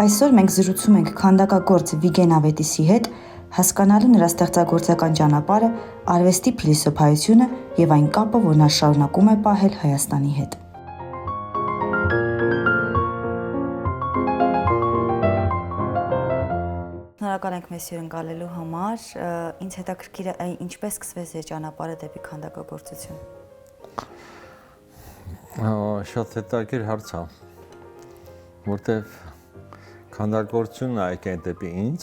Այսօր մենք զրուցում ենք քանդակագործ Վիգեն Ավետիսի հետ, հասկանալու նրա ստեղծագործական ճանապարհը, արվեստի փիլիսոփայությունը եւ այն կապը, որ նա շարունակում է պահել Հայաստանի հետ։ Շնորհակալ ենք մեզ հյուրընկալելու համար։ Ինձ հետաքրքիր է ինչպես սկսվեց ձեր ճանապարհը դեպի քանդակագործություն։ Շատ հետաքրքիր հարց է, որտեվ քանդակագործությունն եկել դեպի ինձ,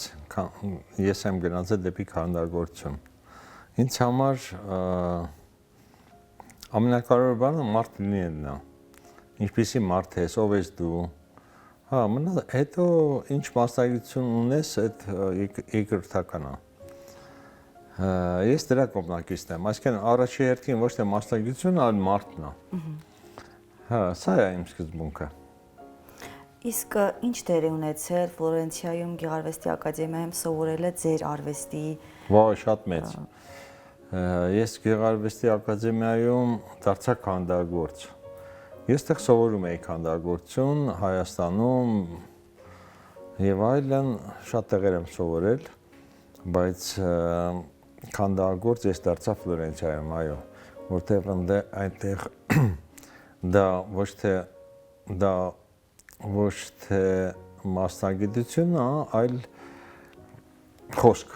ես եմ գնացել դեպի քանդակագործություն։ Ինձ համար ամենակարևոր բանը մարդ լինելն է։ Ինչպիսի մարդ ես, ով ես դու։ Հետո ինչ մասնագիտություն ունես, այդ երկրորդական է։ Ես դրա կողմնակիցն եմ, այսինքն առաջի հերթին ոչ թե մասնագիտությունը, այլ մարդն է։ Սա է իմ սկզբունքը։ Իսկ ինչ դեր է ունեցել Ֆլորենցիայում Գեղարվեստի ակադեմիայում սովորելը ձեր արվեստի։ Շատ մեծ։ Ես Գեղարվեստի ակադեմիայում դարձա քանդակագործ։ Ես այդտեղ սովորում էի քանդակագործություն Հայաստանում եւ այլն, շատ տեղեր եմ սովորել, բայց քանդակագործ ես դարձա Ֆլորենցիայում, այո, որտեղ այնտեղ դա ոչ թե մասնագիտություն է, այլ խոսք։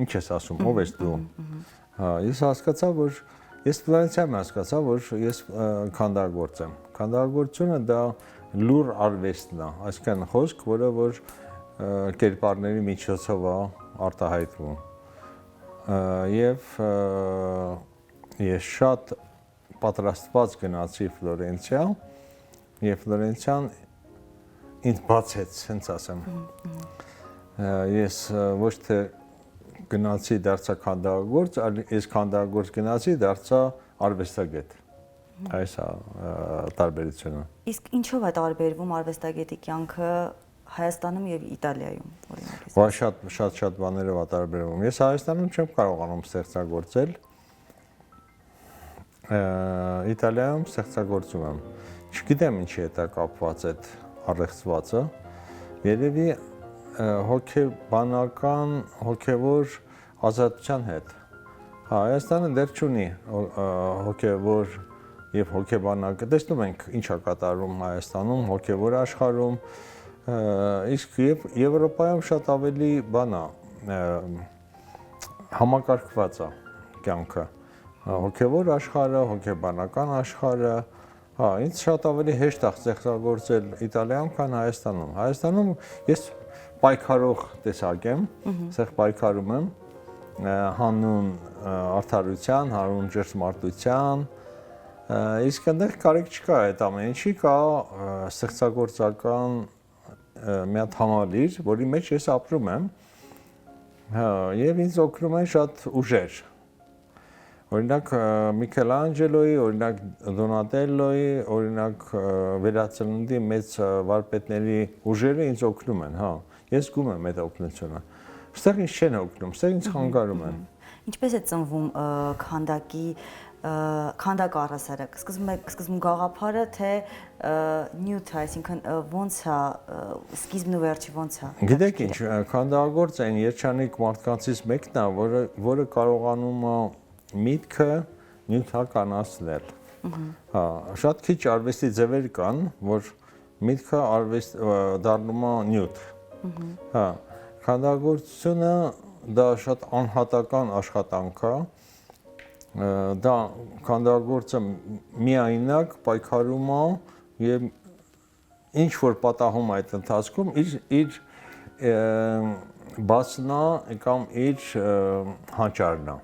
Ինչ ես ասում, ով ես դու։ Ես հասկացա, որ ես Ֆլորենցիայում հասկացա, որ ես քանդակագործ եմ։ Քանդակագործությունը դա լուր արվեստն է, այսինքն խոսք, որը որ կերպարների միջոցով է արտահայտվում։ Եվ ես շատ պատրաստված գնացի Ֆլորենցիա, եւ Ֆլորենցիան ինձ բացեց, հենց ասեմ։ Ես ոչ թե գնացի դարձա քանդակագործ, այլ ես քանդակագործ գնացի դարձա արվեստագետ։ Այս է տարբերությունը։ Իսկ ինչով է տարբերվում արվեստագետի կյանքը Հայաստանում եւ Իտալիայում, օրինակ։ Շատ բաներով է տարբերվում։ Ես Հայաստանում չեմ կարողանում ստեղծագործել։ Իտալիայում ստեղծագործում եմ։ Չգիտեմ ինչի հետ է կապված այդ առեղծվածը, երևի հոգեբանական, հոգևոր ազատության հետ։ Հայաստանը դեռ չունի հոգևոր եւ հոգեբանական, տեսնում ենք ինչ է կատարվում Հայաստանում, հոգևոր աշխարհում, իսկ Եվրոպայում շատ ավելի բան է, համակարգված է կյանքը։ Հոգևոր աշխարհը, հոգեբանական աշխարհը, ինձ շատ ավելի հեշտ է ստեղծագործել Իտալիայում, քան Հայաստանում։ Հայաստանում ես պայքարող տեսակ եմ, այստեղ պայքարում եմ հանուն արդարության, հանուն ճշմարտության, իսկ այնտեղ կարիք չկա այդ ամեն ինչի, կա ստեղծագործական մի հատ համալիր, որի մեջ ես ապրում եմ, եւ ինձ օգնում են շատ ուժեր։ Օրինակ Միքելանջելոյի, օրինակ Դոնատելլոյի, օրինակ վերածննդի մեծ վարպետների ուժերը ինձ օգնում են, ես զգում եմ այդ օգնությունը։ Այստեղ ինձ չեն օգնում, այստեղ ինձ խանգարում են։ Ինչպես է ծնվում քանդակ առասարակ, սկզբում գաղափարը, թե նյութը, այսինքն ոնց է, սկիզբն ու վերջը ոնց է։ Գիտեք ինչ, քանդակագործ այն երջանիկ մարդկանցից մեկն է, որը կարողանում է միտքը նյութականացնել։ Շատ քիչ արվեստի ձևեր կան, որ միտքը դառնում է նյութ։ Քանդակագործությունը դա շատ անհատական աշխատանք է։ Դա քանդակագործը միայնակ պայքարում է եւ ինչ որ պատահում այդ ընթացքում իր բացնա կամ իր հանճարն է։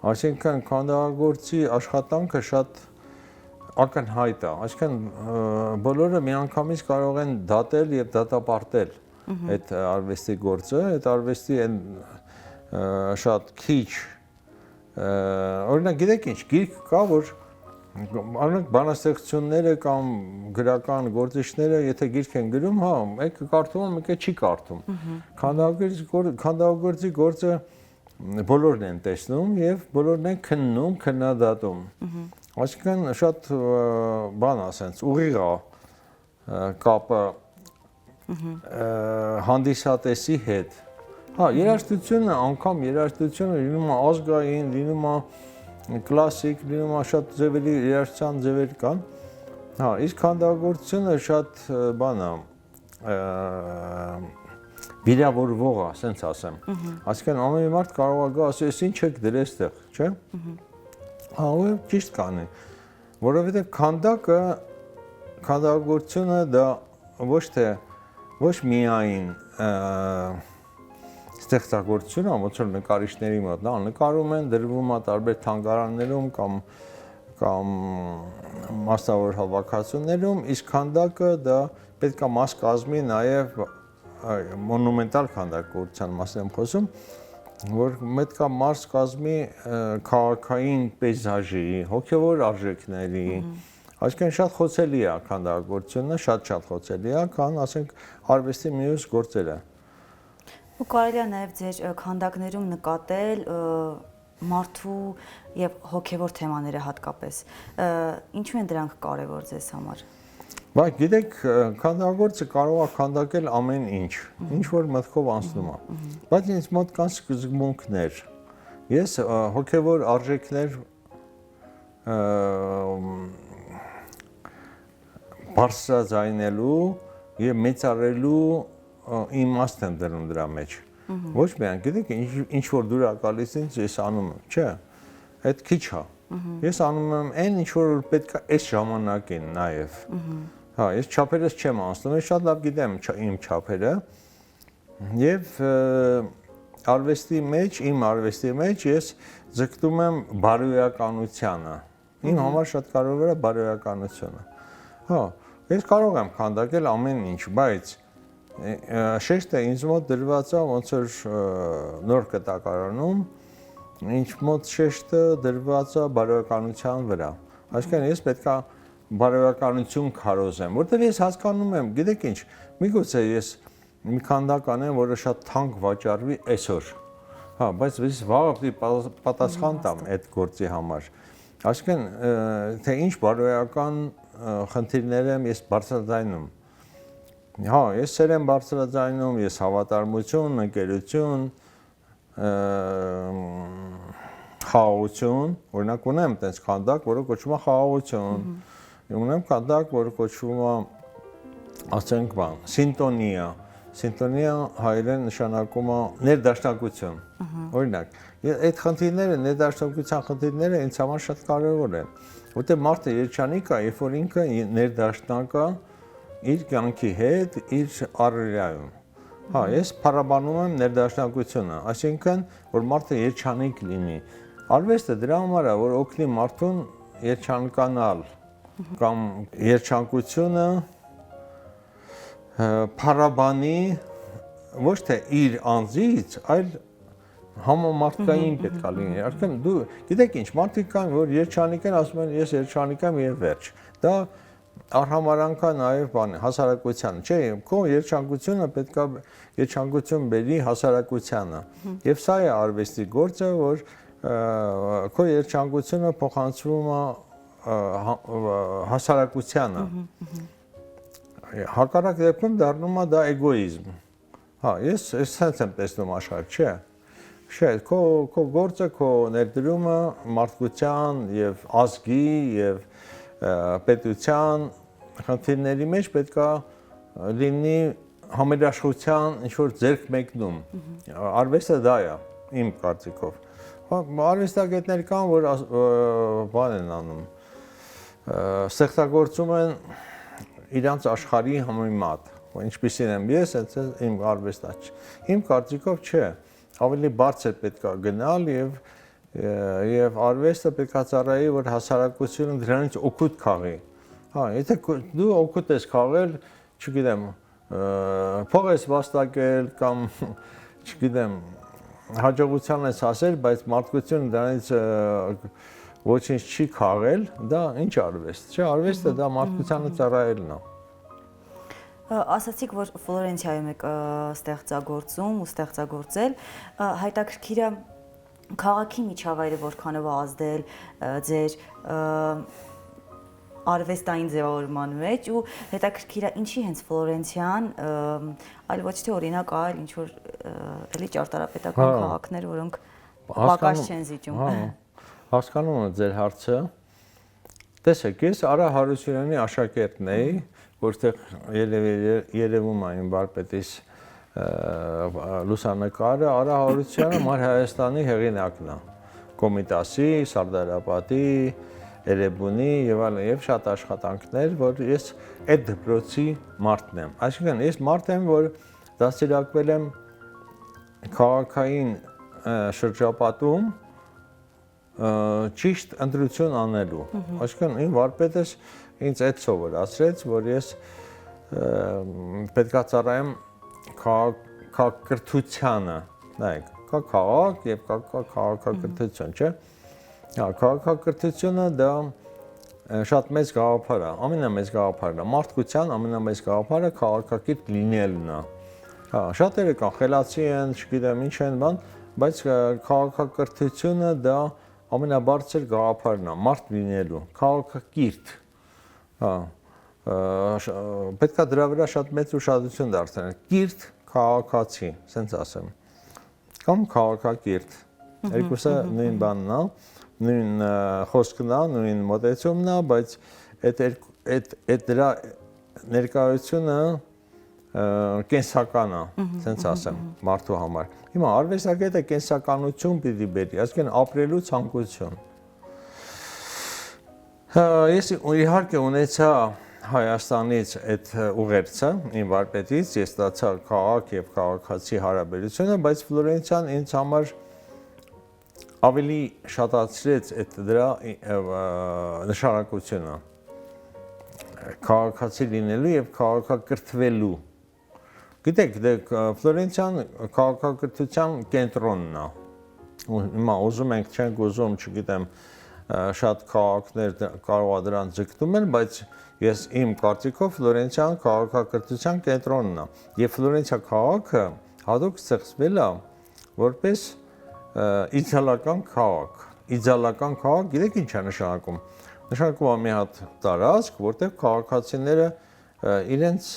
Այսինքն քանդակագործի աշխատանքը շատ ակնհայտ է, այսինքն բոլորը միանգամից կարող են դատել եւ դատապարտել այդ արվեստի գործը, այդ արվեստի այն շատ քիչ օրինակ գիտեք ինչ, գիրք կա, որ օրինակ բանաստեղծությունները կամ գրական գործիչները, եթե գիրք են գրում, մեկը կարդում է, մեկը չի կարդում։ Քանդակագործի գործը բոլորն են տեսնում եւ բոլորն են քննում, քննադատում։ Այսինքն շատ բան ասենց ուղիղ է կապը հանդիսատեսի հետ։ Հա, երաժշտությունը, անգամ երաժշտությունը լինում է ազգային, լինում է կլասիկ, լինում է շատ ձևերի, երաժշտության ձևեր կան։ Հա, իսկ քանդակագործությունը շատ բան է, վիրավորվող է, ասենց ասեմ։ Այսինքն ամեն մարդ կարող է գա ասի, «Էս ինչ եք դրել այստեղ», չէ՞։ Հա, ու ճիշտ կանի, որովհետև քանդակագործությունը դա ոչ միայն ստեղծագործություն է, ոնց որ նկարիչների մոտ, դա նկարում են, դրվում է տարբեր թանգարաններում կամ մասնավոր հավաքածուներում, իսկ քանդակը դա պետք է մաս կազմի նաև մոնումենտալ քանդակագործության մասին եմ խոսում, որ պետք է մաս կազմի քաղաքային պեյզաժի, հոգևոր արժեքների, այսինքն շատ խոցելի է քանդակագործությունը, շատ խոցելի է, քան ասենք արվեստի մյուս գործերը։ Ու կարելի է նաև ձեր քանդակներում նկատել մարդու եւ հոգևոր թեմաները հատկապես։ Ինչու են դրանք կարևոր ձեզ համար։ Բայց գիտեք, քանդակագործը կարող է քանդակել ամեն ինչ, ինչ որ մտքով անցնում է։ Բայց ինձ մոտ կան սկզբունքներ։ Ես հոգևոր արժեքներ բարձրաձայնելու եւ մեծարելու իմաստ եմ դնում դրա մեջ։ Ոչ միայն, գիտեք, ինչ որ դուր է գալիս ինձ, ես անում եմ, չէ։ Այդ քիչ է։ Ես անում եմ այն, ինչ որ պետք է այս ժամանակին նաև։ Հա, ես չափերս չեմ անցնում, ես շատ լավ գիտեմ իմ չափերը եւ իմ արվեստի մեջ ես ձգտում եմ բարոյականությանը։ Իմ համար շատ կարևոր է բարոյականությունը։ Հա, ես կարող եմ քանդակել ամեն ինչ, բայց շեշտը ինձ մոտ դրված է ոնց որ նոր կտակարանում, ինձ մոտ շեշտը դրված է բարոյականության վրա։ Այսինքն ես պետք է բարոյականություն քարոզեմ, որտեղ ես հասկանում եմ, գիտեք ինչ, միգուցե ես մի քանդակ անեմ, որը շատ թանկ վաճառվի այսօր։ Հա, բայց ես վաղը պետք պատասխան տամ այդ գործի համար։ Այսինքն, թե ինչ բարոյական խնդիրներ եմ ես բարձրաձայնում։ Հա, ես սեր եմ բարձրաձայնում, ես հավատարմություն, ընկերություն, խաղաղություն, օրինակ ունեմ այդպես քանդակ, որը կոչվում է խաղաղություն, ունեմ քանդակ, որը կոչվում է, ասենք բան, սինտոնիա, սինտոնիա հայերեն նշանակում է ներդաշնակություն, օրինակ, այդ խնդիրները, ներդաշնակության խնդիրները ինձ համար շատ կարևոր են, որտեղ մարդը երջանիկ է, երբ որ ինքը ներդաշնակ է իր կյանքի հետ, իր առօրյայում։ Հա, ես փառաբանում եմ ներդաշնակությունը, այսինքն, որ մարդը երջանիկ լինի։ Արվեստը դրա համար է, որ օգնի մարդուն երջանկանալ կամ երջանկությունը փառաբանի ոչ թե իր անձից, այլ համամարտկային պետք է լինի։ Այսինքն դու գիտեք ինչ, մարդիկ կան, որ երջանիկ են, ասում են ես երջանիկ եմ եւ վերջ։ Դա արհամարանքա նաև բան է, հասարակությանը, չէ, քո երջանկությունը պետք է երջանկություն բերի հասարակությանը։ Եվ սա է արվեստի գործը, որ քո երջանկությունը փոխանցվում է հասարակությանը։ Հակառակ դեպքում դառնում է դա էգոիզմ։ Հա, ես այսպես եմ տեսնում աշխարհը, չէ։ Չէ, քո գործը, քո ներդրումը մարդկության եւ ազգի եւ պետության խնդիրների մեջ պետք է լինի համերաշխության ինչ-որ ձեռք մեկնում։ Արվեստը դա է, իմ կարծիքով։ Արվեստագետներ կան, որ բան են անում, ստեղծագործում են իրանց աշխարհի համեմատ, ինչպիսին եմ ես, այդպես իմ արվեստը։ Իմ կարծիքով չէ, ավելի բարձր պետք է գնալ եւ արվեստը պետք է ծառայի, որ հասարակությունը դրանից օգուտ քաղի։ Հա, եթե դու օգուտ ես քաղել, չգիտեմ, փող ես վաստակել կամ չգիտեմ, հաջողության ես հասել, բայց մարդկությունը դրանից ոչինչ չի քաղել, դա ինչ արվեստ, չէ, արվեստը դա մարդկությանը ծառայելն է։ Ասացիք, որ Ֆլորենցիայում եք ստեղծագործում ու ստեղծագործել, հայտարարքիր է քաղաքի միջավայրը որքանով է ազդել ձեր արվեստային ձևավորման մեջ ու հետաքրքիր է ինչի հենց Ֆլորենցիան, այլ ոչ թե օրինակ այլ ինչ որ էլի ճարտարապետական քաղաքներ, որոնք պակաս չեն զիջում։ Հասկանում եմ ձեր հարցը։ Տեսեք, ես Արա Հարությունյանի աշակերտն էի, որտեղ երևում է իմ վարպետիս լուսանկարը, Արա Հարությունյանը Մար Հայաստանի հեղինակն է։ Կոմիտասի, Սարդարապատի, Էրեբունի եւ այլն եւ շատ աշխատանքներ, որ ես այդ դպրոցի մարդն եմ։ Այսինքն ես մարդ եմ, որ դաստիարակվել եմ քաղաքային շրջապատում ճիշտ ընտրություն անելու։ Այսինքն իմ վարպետս ինձ այդ սովորացրեց, որ ես պետքա ծառայեմ քաղաքակրթությանը, նայեք, կա քաղաք եւ կա քաղաքակրթություն, չէ՞։ Քաղաքակրթությունը դա շատ մեծ գաղափար է, ամենամեծ գաղափարն է, մարդկության ամենամեծ գաղափարը քաղաքակիրթ լինելն է։ Շատերը կան, խելացի են, չգիտեմ ինչ են, բայց քաղաքակրթությունը դա ամենաբարձր գաղափարն է, մարդ լինելու, քաղաքակիրթ։ Պետք է դրա վրա շատ մեծ ուշադրություն դարձնել։ Կիրթ քաղաքացի, ասենց ասեմ։ Կամ քաղաքակիրթ։ Երկուսը նույն բանն է, նույն խոսքն է, նույն մոտեցումն է, բայց այդ դրա ներկայությունը կենսական է, ասենց ասեմ, մարդու համար։ Հիմա արվեստագետը կենսականություն պիտի բերի, այսինքն ապրելու ցանկություն։ Ես իհարկե ունեցա Հայաստանից այդ ուղերձը, իմ վարպետից, ես ստացա քաղաք եւ քաղաքացի հարաբերությունը, բայց Ֆլորենցիան ինձ համար ավելի շատացրեց այդ դրա նշանակությունը քաղաքացի լինելու եւ քաղաքակրթվելու։ Գիտեք, Ֆլորենցիան քաղաքակրթության կենտրոնն է։ Հիմա ուզում ենք, չենք ուզում, չգիտեմ, շատ քաղաքներ կարող է դրան ձգտում են, բայց ես իմ կարծիքով Ֆլորենցիան քաղաքակրթության կենտրոնն է։ Եվ Ֆլորենցիա քաղաքը հատուկ ստեղծվել է որպես իդեալական քաղաք։ Իդեալական քաղաք, գիտեք ինչ է նշանակում։ Նշանակում է մի հատ տարածք, որտեղ քաղաքացիները իրենց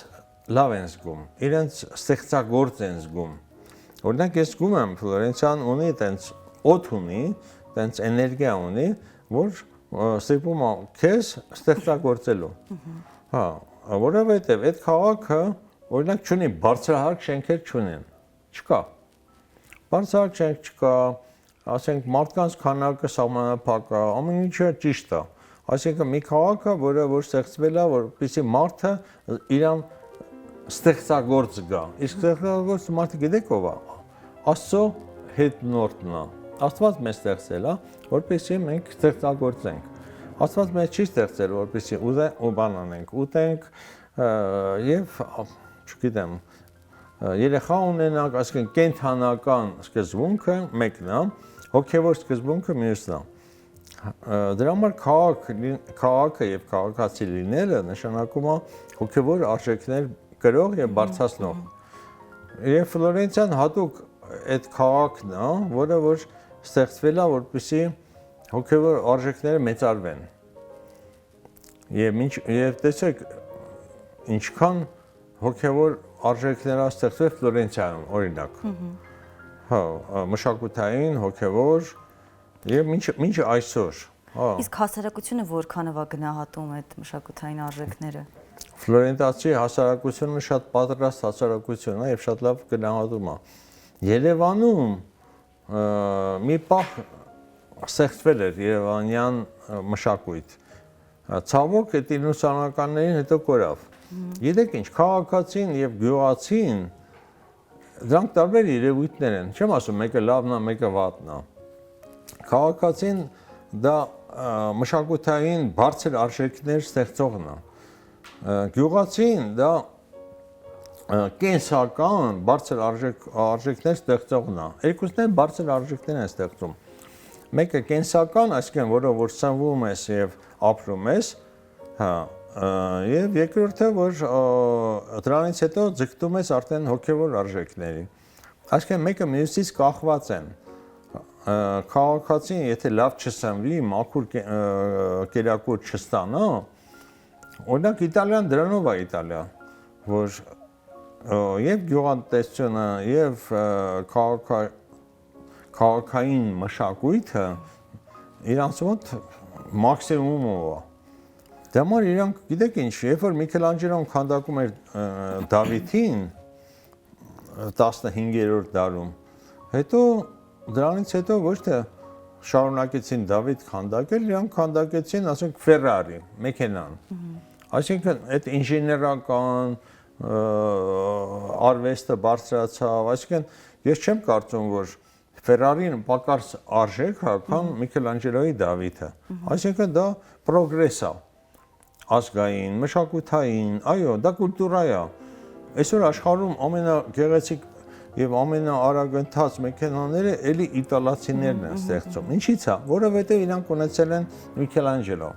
լավ են զգում, իրենց ստեղծագործ են զգում։ Օրինակ ես զգում եմ Ֆլորենցիան ունի այտենց օդ ունի, այտենց էներգիա ունի, որ ստիպում է քեզ ստեղծագործելու։ Որովհետև այդ քաղաքը օրինակ չունի բարձրահարկ շենքեր չունեն։ Չկա։ Բարձրահարկ շենք չկա, ասենք մարդկանց քանակը սահմանափակ է, ամեն ինչը ճիշտ է։ Այսինքն մի քաղաք է, որը որ ստեղծվել է, որպեսզի մարդը իրան ստեղծագործ գա։ Իսկ ստեղծագործ մարդը գիտեք ով է։ Աստծո հետնորդն է։ Աստված մեզ ստեղծել է, որպեսզի մենք ստեղծագործենք։ Աստված մեզ չի ստեղծել, որպեսզի ու բան անենք, ուտենք եւ չգիտեմ, երեխա ունենանք, այսինքն կենթանական սկզբունքը մեկն է, հոգեվոր սկզբունքը մյուսն է։ Դրա համար քաղաքը եւ քաղաքացի լինելը նշանակում է հոգեվոր արժեքներ կրող եւ բարձրացնող։ Եվ Ֆլորենցիան հատուկ այդ քաղաքն է, որը որ ստեղծվել է, որպեսզի հոգեվոր արժեքները մեծարվեն։ Եվ տեսեք ինչքան հոգեվոր արժեքներ է ստեղծվել Ֆլորենցիայում, օրինակ։ Մշակութային, հոգեվոր եւ մինչ այսօր։ Իսկ հասարակությունը որքանով է գնահատում այդ մշակութային արժեքները։ Ֆլորենտացի հասարակությունը շատ պատրաստ հասարակություն է եւ շատ լավ գնահատում է։ Երևանում մի պահ ստեղծվել էր երևանյան մշակույթ։ Ցավոք այդ 90-ականներին հետո կորավ։ Գիտեք ինչ, քաղաքացին եւ գյուղացին դրանք տարբեր երևույթներ են։ Չեմ ասում մեկը լավն է, մեկը վատն է։ Քաղաքացին դա մշակութային բարձր արժեքներ ստեղծողն է։ Գյուղացին դա կենսական բարձր արժեքներ ստեղծողն է։ Երկուսն են բարձր արժեքներ են ստեղծում։ Մեկը կենսական, այսինքն որով որ սնվում ես եւ ապրում ես, եւ երկրորդը որ դրանից հետո ձգտում ես արդեն հոգեվոր արժեքների։ Այսինքն մեկը մյուսից կախված են։ Քաղաքացին եթե լավ չսնվի, մաքուր կերակուր չստանա, օրինակ Իտալիան դրանով է Իտալիա, որ եւ գյուղատնտեսությունը եւ քաղաքային մշակույթը իրանց մոտ մաքսիմումով է։ Դեմար իրանք գիտեք ինչ, երբ որ Միքելանջելոն քանդակում էր Դավիթին 15-րդ դարում, հետո դրանից հետո ոչ թե շարունակեցին Դավիթ քանդակել, իրանք քանդակեցին, ասենք Ֆերարի, մեքենան։ Այսինքն այդ ինժեներական արվեստը բարձրացավ, այսինքն ես չեմ կարծում, որ Ֆերարին պակաս արժեք է, քան Միքելանջելոյի Դավիթը։ Այսինքն դա պրոգրես է, ազգային, մշակութային, այո, դա կուլտուրա է։ Այսօր աշխարհում ամենագեղեցիկ եւ ամենաարագընթաց մեքենաները էլի իտալացիներն են ստեղծում։ Ինչի՞ց է, որովհետեւ իրանք ունեցել են Միքելանջելո,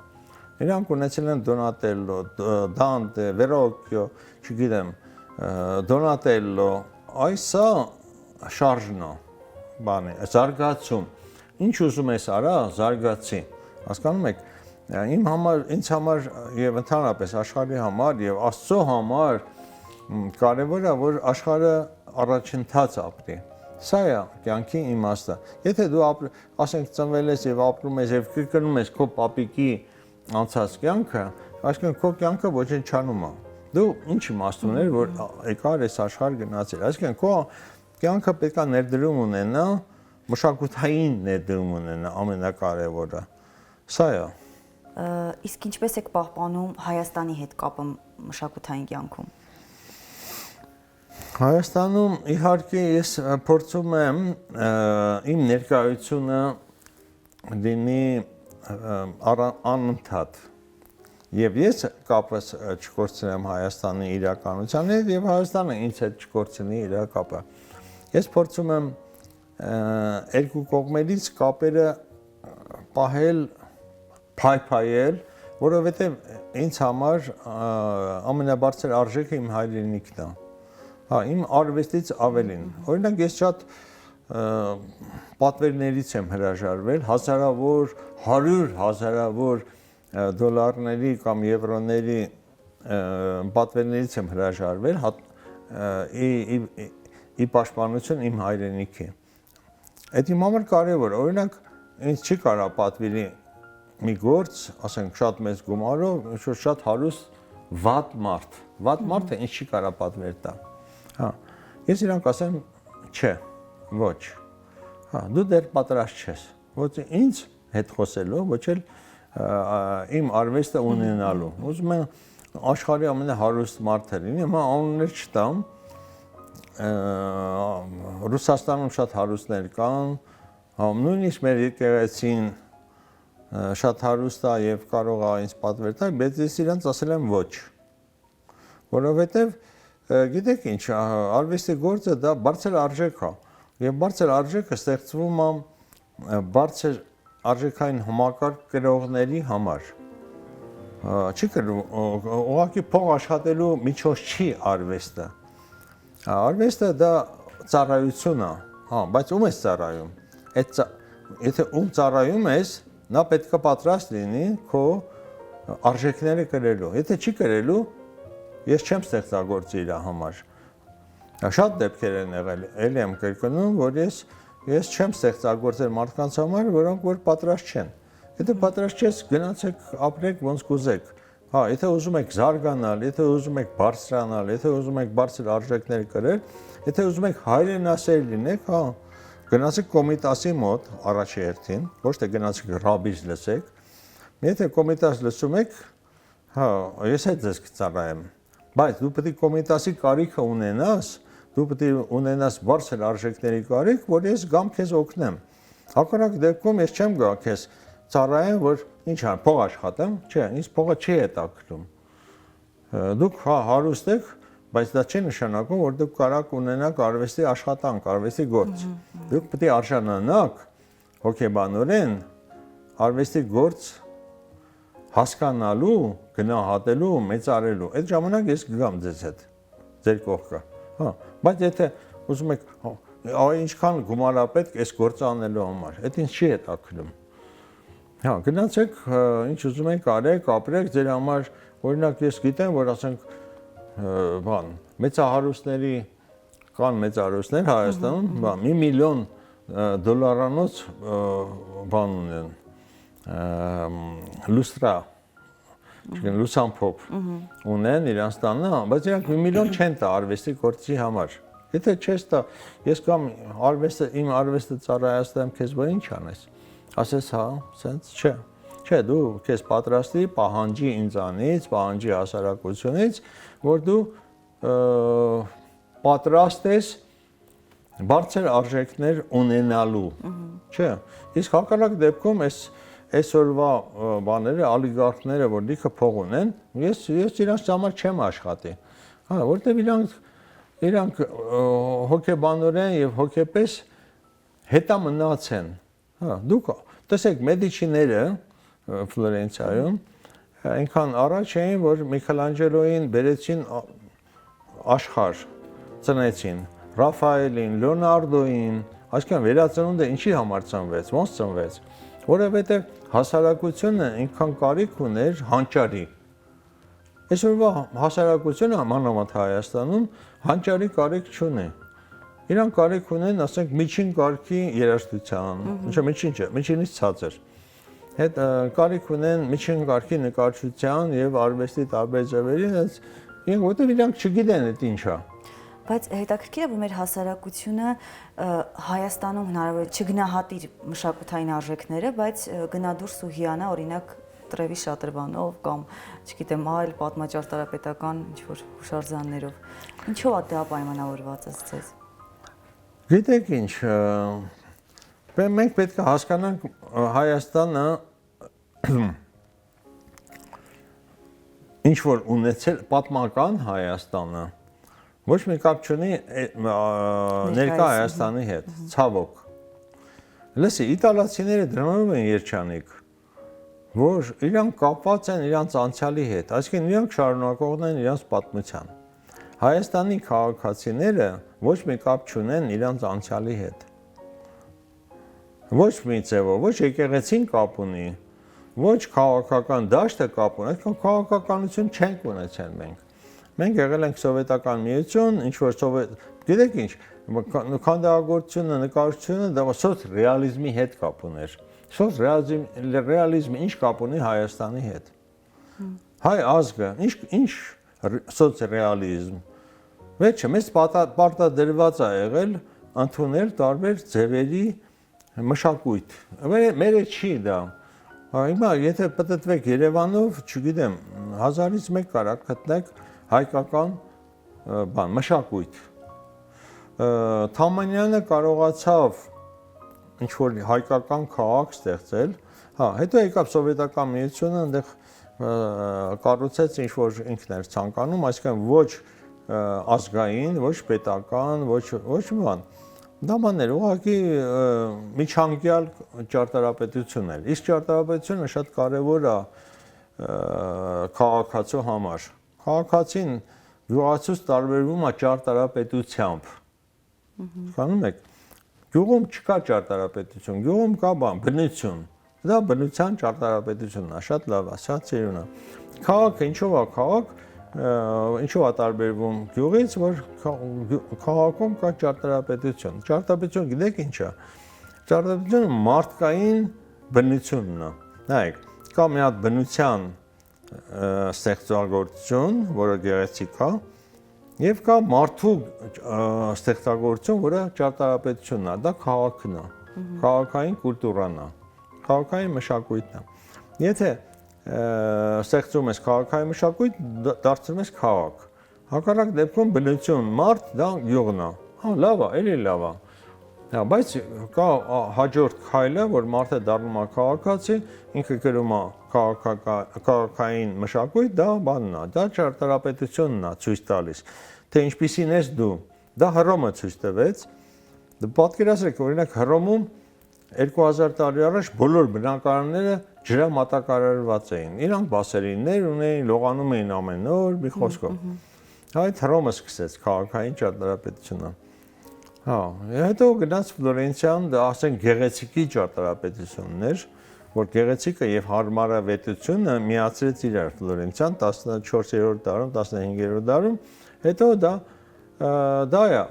իրանք ունեցել են Դոնատելլո, Դանտե, Վերոկյո, չգիտեմ, Դոնատելլո, այսա շարժն է, բանի, զարգացում։ Ինչ ուզում ես արա, զարգացի։ Հասկանում եք, իմ համար, ինձ համար եւ ընդհանրապես աշխարհի համար եւ Աստծո համար կարեւոր է, որ աշխարհը առաջընթաց ապրի։ Սա է կյանքի իմաստը։ Եթե դու ասենք ծնվել ես եւ ապրում ես եւ կրկնում ես քո պապիկի անցած կյանքը, այսինքն քո կյանքը ոչնչանում է։ Դու ինչ իմաստ ուներ, որ եկար այս աշխարհ գնացել։ Այսինքն քո կյանքը պետք է ներդրում ունենա, մշակութային ներդրում ունենա ամենակարևորը։ Սա է։ Իսկ ինչպես եք պահպանում Հայաստանի հետ կապը մշակութային կյանքում։ Հայաստանում իհարկե ես փորձում եմ իմ ներկայությունը լինի անընդհատ եւ ես կապս չկորցնեմ Հայաստանի իրականության հետ եւ Հայաստանը ինձ հետ չկորցնի իր կապը։ Ես փորձում եմ երկու կողմերից կապերը պահել, փայփայել, որովհետեւ ինձ համար ամենաբարձր արժեքը իմ հայրենիքն է։ Հա, իմ արվեստից ավելին։ Օրինակ ես շատ պատվերներից եմ հրաժարվել, հազարավոր, 100 հազարավոր դոլարների կամ եվրոների պատվերներից եմ հրաժարվել ի պաշտպանություն իմ հայրենիքի։ Այդ իմ համար կարևոր, օրինակ ինձ չի կարա պատվիրի մի գործ, ասենք շատ մեծ գումարով, շատ հարուստ վատ մարդը ինձ չի կարա պատվեր տա։ Հա, ես իրանք ասեմ, չէ, ոչ։ Հա, դու դեռ պատրաստ չես։ Ոչ ինձ հետ խոսելու, ոչ էլ իմ արվեստը ունենալու։ Ուզում եմ աշխարհի ամենահարուստ մարդը լինի, հիմա անուններ չտամ։ Ռուսաստանում շատ հարուստներ կան, նույնիսկ մեր եկեղեցին շատ հարուստ է եւ կարող է ինձ պատվեր տալ, բայց ես իրանց ասել եմ ոչ։ Որովհետեւ գիտեք ինչ, արվեստի գործը դա բարձր արժեք է եւ բարձր արժեքը ստեղծվում է բարձր արժեքային համակարգ կրողների համար։ Չի կրում, ուղղակի փող աշխատելու միջոց չի արվեստը։ Արվեստը դա ծառայություն է, հա, բայց ում ես ծառայում։ Այդ եթե ում ծառայում ես, նա պետք է պատրաստ լինի քո արժեքները կրելու։ Եթե չի կրելու, ես չեմ ստեղծագործի իր համար։ Շատ դեպքեր են եղել, ելի եմ կրկնում, որ ես չեմ ստեղծագործել մարդկանց համար, որոնք որ պատրաստ չեն։ Եթե պատրաստ չես, գնացեք ապրեք ոնց կուզեք։ Հա, եթե ուզում եք զարգանալ, եթե ուզում եք բարձրանալ, եթե ուզում եք բարձր արժեքներ կրել, եթե ուզում եք հայրենասեր լինեք, հա, գնացեք Կոմիտասի մոտ առաջի հերթին, ոչ թե գնացեք ռաբից լսեք։ Եթե Կոմիտաս լսում եք, հա, ես հետ ձեզ կծառայեմ։ Բայց դու պետք է Կոմիտասի կարիքը ունենաս, դու պետք է ունենաս բարձր արժեքների կարիք, որ ես գամ քեզ օգնեմ։ Հակառակ դեպքում ես չեմ գա քեզ ծառայեմ, որ ինչ ան, փող աշխատեմ, չէ, ինձ փողը չի հետաքրքրում։ Դուք հարուստ եք, բայց դա չի նշանակում, որ դուք կարող ունենաք արվեստի աշխատանք, արվեստի գործ։ Դուք պետք է արժանանաք հոգեբանորեն արվեստի գործ հասկանալու, գնահատելու, մեծարելու։ Այդ ժամանակ ես կգամ ձեզ հետ, ձեր կողքը։ Հա, բայց եթե ուզում եք, ինչքան գումար է պետք այս գործը անելու համար, այդ ինձ չի հետաքրքրում։ Հա, գնացեք, ինչ ուզում եք արեք, ապրեք, ձեր համար օրինակ ես գիտեմ, որ ասենք բան, մեծահարուստների կան մեծահարուստներ Հայաստանում, բան, $1 միլիոն դոլարանոց բան ունեն, լուստրա, լուսամփոփ ունեն իրանց տանը, բայց իրանք 1 միլիոն չեն տա արվեստի գործի համար։ Եթե չես տա, ես կամ իմ արվեստը ծառայացնեմ քեզ, որ ինչ անես։ Ասես, հա, սենց չէ։ Չէ, դու քեզ պատրաստի պահանջի ինձանից, պահանջի հասարակությունից, որ դու պատրաստ ես բարձր արժեքներ ունենալու, չէ։ Իսկ հակառակ դեպքում այսօրվա բաները, ալիգարխները, որ լիքը փող ունեն, ես իրանց համար չեմ աշխատի։ Հա, որտեղ իրանք հոգեբանորեն եւ հոգեպես հետամնաց են։ Հա, դուք տեսեք Մեդիչիները Ֆլորենցիայում այնքան առաջ էին, որ Միքելանջելոին բերեցին աշխարհ, ծնեցին, Ռաֆայելին, Լեոնարդոին, այսինքն վերածնունդը ինչի համար ծնվեց, ոնց ծնվեց, որովհետեւ հասարակությունը այնքան կարիք ուներ հանճարի։ Այսօրվա հասարակությունը մանավանդ Հայաստանում հանճարի կարիք չունի։ Իրանք կարիք ունեն, ասենք, միջին կարգի երաժշտության, ինչը միջին չէ, միջինից ցածր։ Հետ կարիք ունեն միջին կարգի նկարչության եւ արվեստի տարբեր ձևերի, որտեղ իրանք չգիտեն դա ինչ է։ Բայց հետաքրքիր է, որ մեր հասարակությունը Հայաստանում հնարավոր է չգնահատի մշակութային արժեքները, բայց գնա դուրս ու հիանա օրինակ Տրևի շատրվանով կամ, չգիտեմ, այլ պատմաճարտարապետական ինչ-որ հուշարձաններով։ Ինչո՞վ է դա պայմանավորված ձեզ։ Գիտեք ինչ, մենք պետք է հասկանանք Հայաստանը ինչ որ ունեցել պատմական Հայաստանը ոչ մի կապ չունի ներկա Հայաստանի հետ, ցավոք։ Լսի, իտալացիները դրանով են երջանիկ, որ իրանք կապված են իրանց անցյալի հետ, այսինքն իրանք շարունակողն են իրանց պատմության։ Հայաստանի քաղաքացիները ոչ մի կապ չունեն իրանց անցյալի հետ։ Ոչ մի ձևով, ոչ եկեղեցին կապ ունի, ոչ քաղաքական դաշտը կապ ունի, այսինքն քաղաքականություն չենք ունեցել մենք։ Մենք եղել ենք սովետական միություն, ինչ որ գիտեք ինչ, քանդակագործությունը, նկարչությունը դա սոցռեալիզմի հետ կապ ուներ։ Սոցռեալիզմը ինչ կապ ունի Հայաստանի հետ։ Հայ ազգը, ինչ սոցռեալիզմ։ Վերջը մեզ պարտադրված է եղել ընդունել տարբեր ձևերի մշակույթ։ Մերը չի դա։ Հիմա եթե պատտվեք Երևանով, չգիտեմ, 1000-ից մեկ կարա գտնեք հայկական բան, մշակույթ։ Թամանյանը կարողացավ ինչ-որ հայկական քաղաք ստեղծել, հա, հետո եկավ սովետական միությունը, այնտեղ կառուցեց ինչ-որ ինքն էր ցանկանում, այսինքն ոչ ազգային, ոչ պետական, ոչ բան։ Դա բաներ, ուղղակի միջանկյալ ճարտարապետություն էր։ Իսկ ճարտարապետությունը շատ կարևոր է քաղաքացու համար։ Քաղաքացին գյուղացուց տարբերվում է ճարտարապետությամբ։ Հասկանում եք։ Գյուղում չկա ճարտարապետություն, գյուղում կա բան, բնություն։ Դա բնության ճարտարապետությունն է, շատ լավ է, շատ ծերուն է։ Քաղաքը ինչով է քաղաք, ինչով է տարբերվում գյուղից, որ քաղաքում կա ճարտարապետություն։ Ճարտարապետություն գիտեք ինչ է։ Ճարտարապետությունը մարդկային բնությունն է։ Նայեք, կա մի հատ բնության ստեղծագործություն, որը գեղեցիկ է, եւ կա մարդու ստեղծագործություն, որը ճարտարապետությունն է, դա քաղաքն է, քաղաքային կուլտուրան է, քաղաքային մշակույթն է։ Եթե ստեղծում ես քաղաքային մշակույթ, դարձնում ես քաղաք։ Հակառակ դեպքում բնություն, մարդ դա գյուղն է։ Հա, լավ է, էլի լավ է։ Հա, բայց կա հաջորդ քայլը, որ մարդը դառնում է քաղաքացի, ինքը գրում է քաղաքային մշակույթ, դա բանն է, դա ճարտարապետությունն է ցույց տալիս, թե ինչպիսին ես դու։ Դա Հռոմը ցույց տվեց։ Պատկերացրեք, օրինակ Հռոմում 2000 տարի առաջ բոլոր բնակարանները ջրամատակարարված էին։ Իրանք բասերիններ ունեին, լողանում էին ամեն օր, մի խոսքով։ Այդ Հռոմը սկսեց քաղաքային ճարտարապետությունը։ Հա, հետո գնաց Ֆլորենցիան, դա ասենք գեղեցիկի ճարտարապետությունն էր, որ գեղեցիկը եւ հարմարավետությունը միացրեց իրար Ֆլորենցիան 14-րդ դարում, 15-րդ դարում, հետո դա է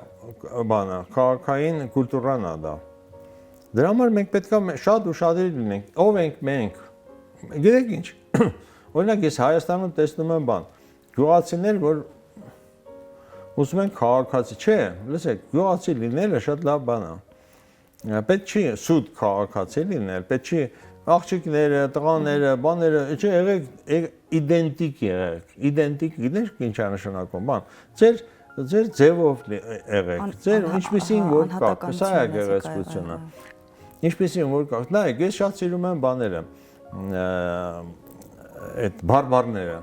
բանը, քաղաքային կուլտուրան է դա։ Դրա համար մենք պետք է շատ ուշադիր լինենք, ով ենք մենք։ Գիտեք ինչ, օրինակ ես Հայաստանում տեսնում եմ բան, գյուղացիներ, որ ուզում են քաղաքացի, չէ, լսեք, գյուղացի լինելը շատ լավ բան է։ Պետք չի սուտ քաղաքացի լինել, պետք չի աղջիկները, տղաները, բաները, չէ, եղեք իդենտիկ եղեք, իդենտիկ գիտեք ինչ է նշանակում, բան։ Ձեր ձևով եղեք, ձեր ինչպեսին որ կա, սա է գեղեցկությունը։ Ինչպեսին որ կա, նայեք, ես շատ սիրում եմ բաները, այդ բարբարները։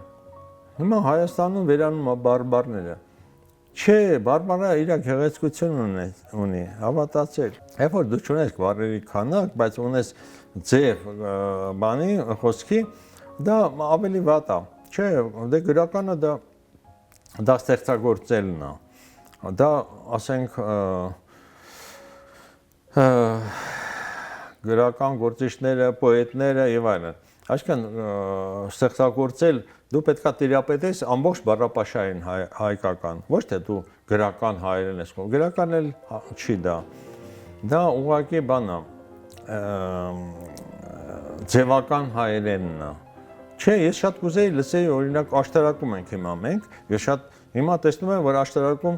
Հիմա Հայաստանում վերանում է բարբարները։ Չէ, բարբարը իր գեղեցկություն ունի, հավատացեք։ Երբ որ դու չունես բարերի քանակ, բայց ունես ձև բանի խոսքի, դա ավելի վատ է։ Չէ, դե գրականը դա ստեղծագործելն է։ Դա, ասենք, գրական գործիչները, պոետները եւ այլն։ Այսինքն ստեղծագործել դու պետքա տիրապետես ամբողջ բառապաշարին հայկական, ոչ թե դու գրական հայերեն ես խոսում, գրական էլ չի դա։ Դա ուղղակի բան է, ձևական հայերենն է։ Չէ, ես շատ կուզեի լսեի, օրինակ աշտարակում ենք հիմա մենք, ես շատ հիմա տեսնում եմ, որ աշտարակում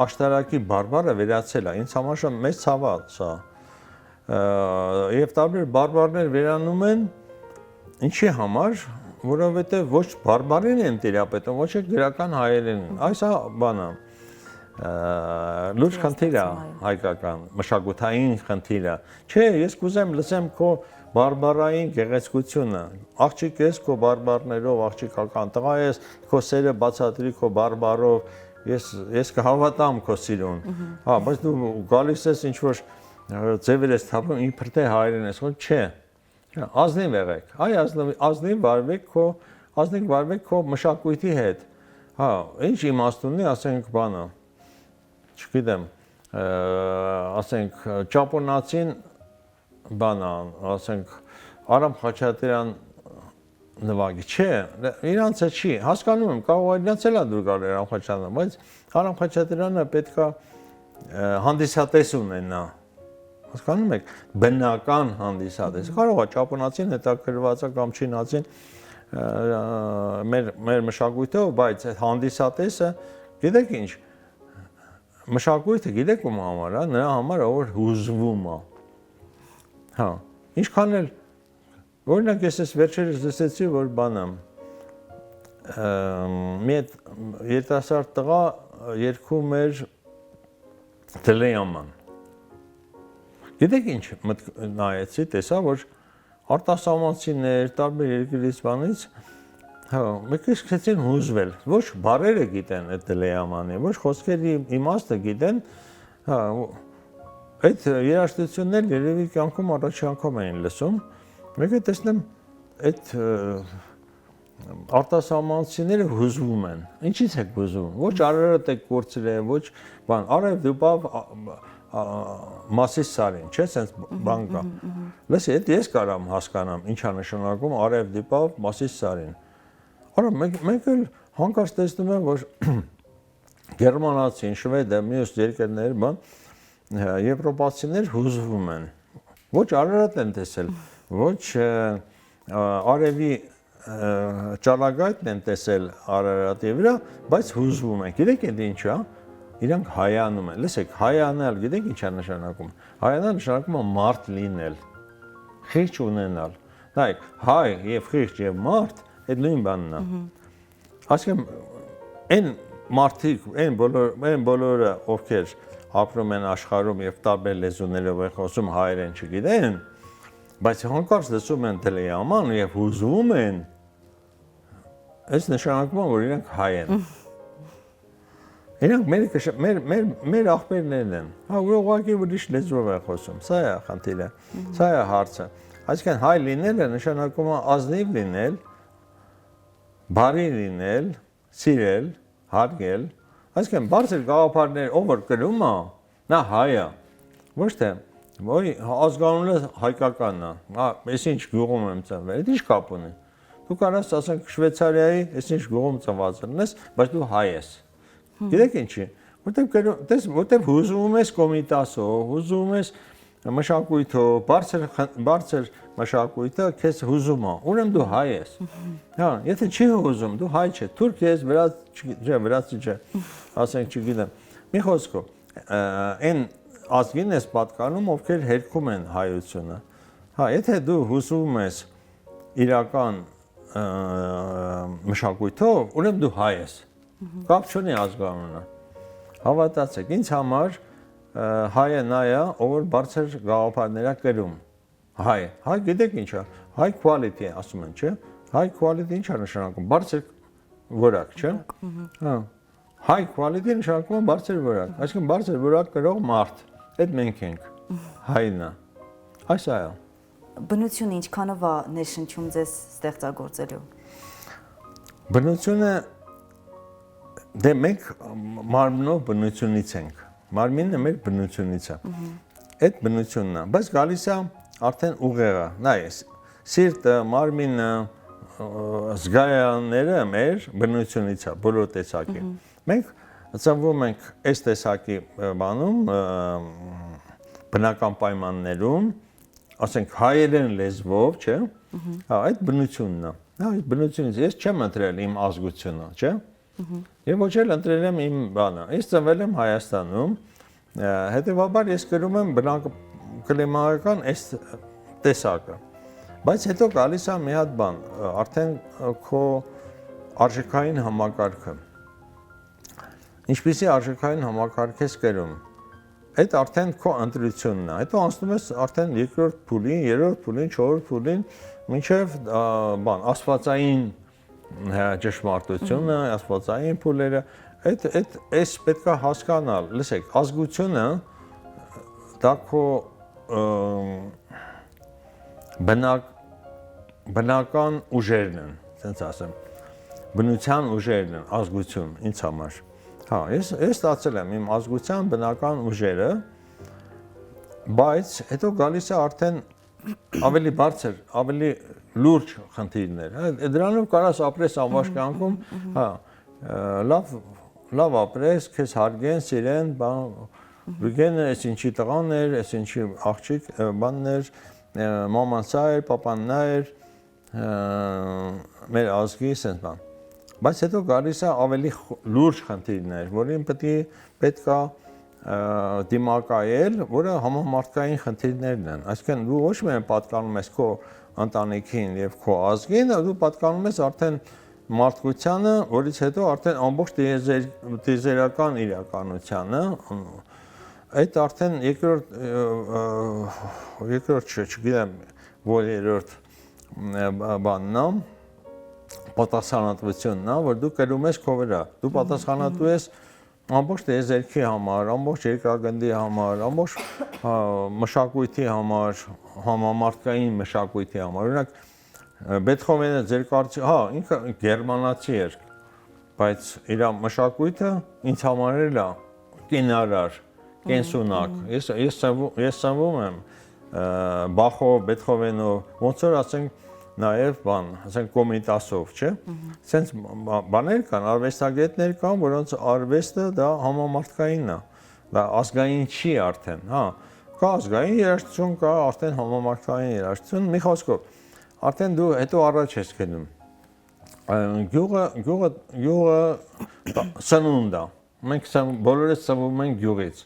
աշտարակի բարբառը վերացել է, ինձ համար շատ մեծ ցավ է սա։ Եվ տարբեր բարբառներ վերանում են, ինչի համար, որովհետև ոչ բարբարին են տիրապետում, ոչ էլ գրական հայերենին։ Այս է բանը, լուրջ խնդիր է հայկական, մշակութային խնդիր է։ Չէ, ես կուզեմ լսեմ քո բարբառային գեղեցկությունը, աղջիկ ես քո բարբառներով, աղջիկական տղա ես, քո սերը բացատրի քո բարբառով, ես կհավատամ քո սիրուն։ Հա, բայց դու գալիս ես ինչ-որ ձևեր ես թափում, իբր թե հայերեն ես խոսում, չէ։ Ազնիվ եղեք, այ ազնիվ վարվեք քո մշակույթի հետ։ Հա, ինչ իմաստ ունի, ասենք բանը, չգիտեմ, ասենք ճապոնացին բանը, ասենք Արամ Խաչատրյան նվագի, չէ, իրանցը չի, հասկանում եմ, կարող է իրանց էլ է դուր գալ Արամ Խաչատրյանը, բայց Արամ Խաչատրյանը պետքա հանդիսատես ունենա։ Հասկանում եք, բնական հանդիսատես։ Կարող է ճապոնացին հետաքրքրված է կամ չինացին մեր մշակույթով, բայց այդ հանդիսատեսը, գիտեք ինչ, մշակույթը գիտեք ում համար է, նրա համար որ հուզվում է։ Հա, ինչքան էլ, օրինակ ես վերջերս լսեցի, որ բանը, մի երիտասարդ տղա երգում էր Դլեյաման։ Գիտեք ինչ նայեցի, տեսա, որ արտասահմանցիներ, տարբեր երկրից բանից, մեկ սկսեցին հուզվել, ոչ բառերը գիտեն այդ Դլեյամանի, ոչ խոսքերի իմաստը գիտեն, այդ երաժշտություններ երևի կյանքում առաջի անգամ էին լսում, մեկը տեսնեմ այդ արտասահմանցիները հուզվում են, ինչից եք հուզվում, ոչ Արարատ եք կորցրել, ոչ բան, արև դուպավ Մասիս Սարին, չէ, սենց բան կա։ Լսի, այդ ես կարամ հասկանամ, ինչ է նշանակում արև դիպավ Մասիս Սարին։ Արա, մենք էլ հանկարծ տեսնում եմ, որ գերմանացին, շվեդը, մյուս երկրներ, բան, եվրոպացիներ հուզվում են։ Ոչ Արարատ են տեսել, ոչ արևի ճառագայթն են տեսել Արարատի վրա, բայց հուզվում են։ Գիտեք այդ ինչ է։ Իրանք հայանում են, լսեք, հայանել, գիտեք ինչ է նշանակում։ Հայանալ նշանակում է մարդ լինել, խիղճ ունենալ։ Նայեք, հայ եւ խիղճ եւ մարդ այդ նույն բանն է։ Այսինքն այն մարդիկ, այն բոլորը, ովքեր ապրում են աշխարհում եւ տարբեր լեզուներով են խոսում, հայերեն չգիտեն, բայց հանկարծ լսում են Դլեյաման եւ հուզվում են, այս նշանակում է, որ իրանք հայ են։ Իրանք մեր աղբերներն են, ուղղակի ուրիշ լեզվով են խոսում, սա է խնդիրը, սա է հարցը։ Այսինքն հայ լինելը նշանակում է ազնիվ լինել, բարի լինել, սիրել, հարգել, այսինքն բարձր գաղափարներ ով որ կրում է, նա հայ է, ոչ թե Որի ազգանունը հայկականն է։ Այս ինչ գյուղում եմ ծնվել, դա ինչ կապ ունի։ Դու կարաս ասենք Շվեյցարիայի այս ինչ գյուղում ծնված լինես, բայց դու հայ ես։ Գիտեք ինչի։ Որտեվ հուզում ես կոմիտասով, հուզում ես մշակույթով, բարձր մշակույթը քեզ հուզում է։ Ուրեմն դու հայ ես։ Հա, եթե չի հուզում, դու հայ չէ, թուրք ես, վրացի չէ, ասենք չգիտեմ։ Մի խոսքով, այն ազգին ես պատկանում, ովքեր հերքում են հայությունը։ Հա, եթե դու հուզում ես իրական մշակույթով, ուրեմն դու հայ ես։ Կապ չունի ազգանունը։ Հավատացեք, ինձ համար հայը նա է, ով բարձր գաղափարներ է կրում։ Հայ գիտեք ինչ է, high quality ասում են, չէ՞։ High quality ինչ է նշանակում, բարձր որակ, չէ՞։ Հա։ High quality նշանակում է բարձր որակ, այսինքն բարձր որակ կրող մարդ, այդ մենք ենք։ Հայն է։ Այս է։ Բնությունը ինչքանով է ներշնչում ձեզ ստեղծագործելու։ Բնությունը դե մենք մարմնով բնությունից ենք։ Մարմինը մեր բնությունից է։ Այդ բնությունն է, բայց գալիս է արդեն ուղեղը։ Նայես, սիրտը, մարմինը, զգայանները մեր բնությունից է, բոլոր տեսակի։ Մենք ծնվում ենք այս տեսակի բանում, բնական պայմաններում, ասենք հայերեն լեզվով, չէ՞։ Հա, այդ բնությունն է։ Հա, այդ բնությունից ես չեմ ընտրել իմ ազգությունը, չէ՞։ Եվ ոչ էլ ընտրել եմ իմ բանը։ Ես ծնվել եմ Հայաստանում, հետևաբար ես կրում եմ կլիմայական այս տեսակը։ Բայց հետո գալիս է մի հատ բան, արդեն քո արժեքային համակարգը։ Ինչպիսի արժեքային համակարգ ես կրում։ Այդ արդեն քո ընտրությունն է։ Հետո անցնում ես արդեն երկրորդ փուլին, երրորդ փուլին, չորրորդ փուլին, մինչև բան, աստվածային ճշմարտությունը, աստվածային փուլերը, այս պետք է հասկանալ։ Լսեք, ազգությունը դա քո բնական ուժերն են, ասենց ասեմ։ Բնության ուժերն են, ազգություն ինձ համար։ Հա, ես ստացել եմ իմ ազգության բնական ուժերը, բայց հետո գալիս է արդեն ավելի բարձր, ավելի լուրջ խնդիրներ։ Դրանով կարաս ապրես ամբողջ կյանքում, հա, լավ ապրես, քեզ հարգեն, սիրեն, բան, այս ինչի տղան էր, այս ինչի աղջիկ, բանն էր, մաման սա էր, պապան նա էր, մեր ազգի սենց բան։ Բայց հետո գալիս է ավելի լուրջ խնդիրներ, որին պետք է դիմակայել, որը համամարտկային խնդիրներն են։ Այսինքն դու ոչ միայն պատկանում ես քո ընտանիքին եւ քո ազգին, դու պատկանում ես արդեն մարդկությանը, որից հետո արդեն ամբողջ տիեզերական իրականությանը, այդ արդեն երկրորդ չգիտեմ, որ երրորդ բանն է, պատասխանատվությունն է, որ դու կրում ես քո վրա, դու պատասխանատու ես ամբողջ տիեզերքի համար, ամբողջ երկրագնդի համար, ամբողջ մշակույթի համար, համամարտկային մշակույթի համար։ Օրինակ Բեթհովենը ձեր կարծի, հա, ինքը գերմանացի էր, բայց իր մշակույթը ինձ համար էլ է կինարար, կենսունակ։ Ես ծնվում եմ Բախով, Բեթհովենով, ոնց որ ասենք նաև բան, ասենք կոմիտասով, չէ՞։ Սենց բաներ կան, արվեստագետներ կան, որոնց արվեստը դա համամարտկայինն է, դա ազգային չի արդեն, հա։ Կա ազգային երաժշտություն, կա արդեն համամարտկային երաժշտություն, մի խոսքով, արդեն դու հետո առաջ ես գնում։ Գյուղը սնունդ է, մենք բոլորս ծնվում ենք գյուղից,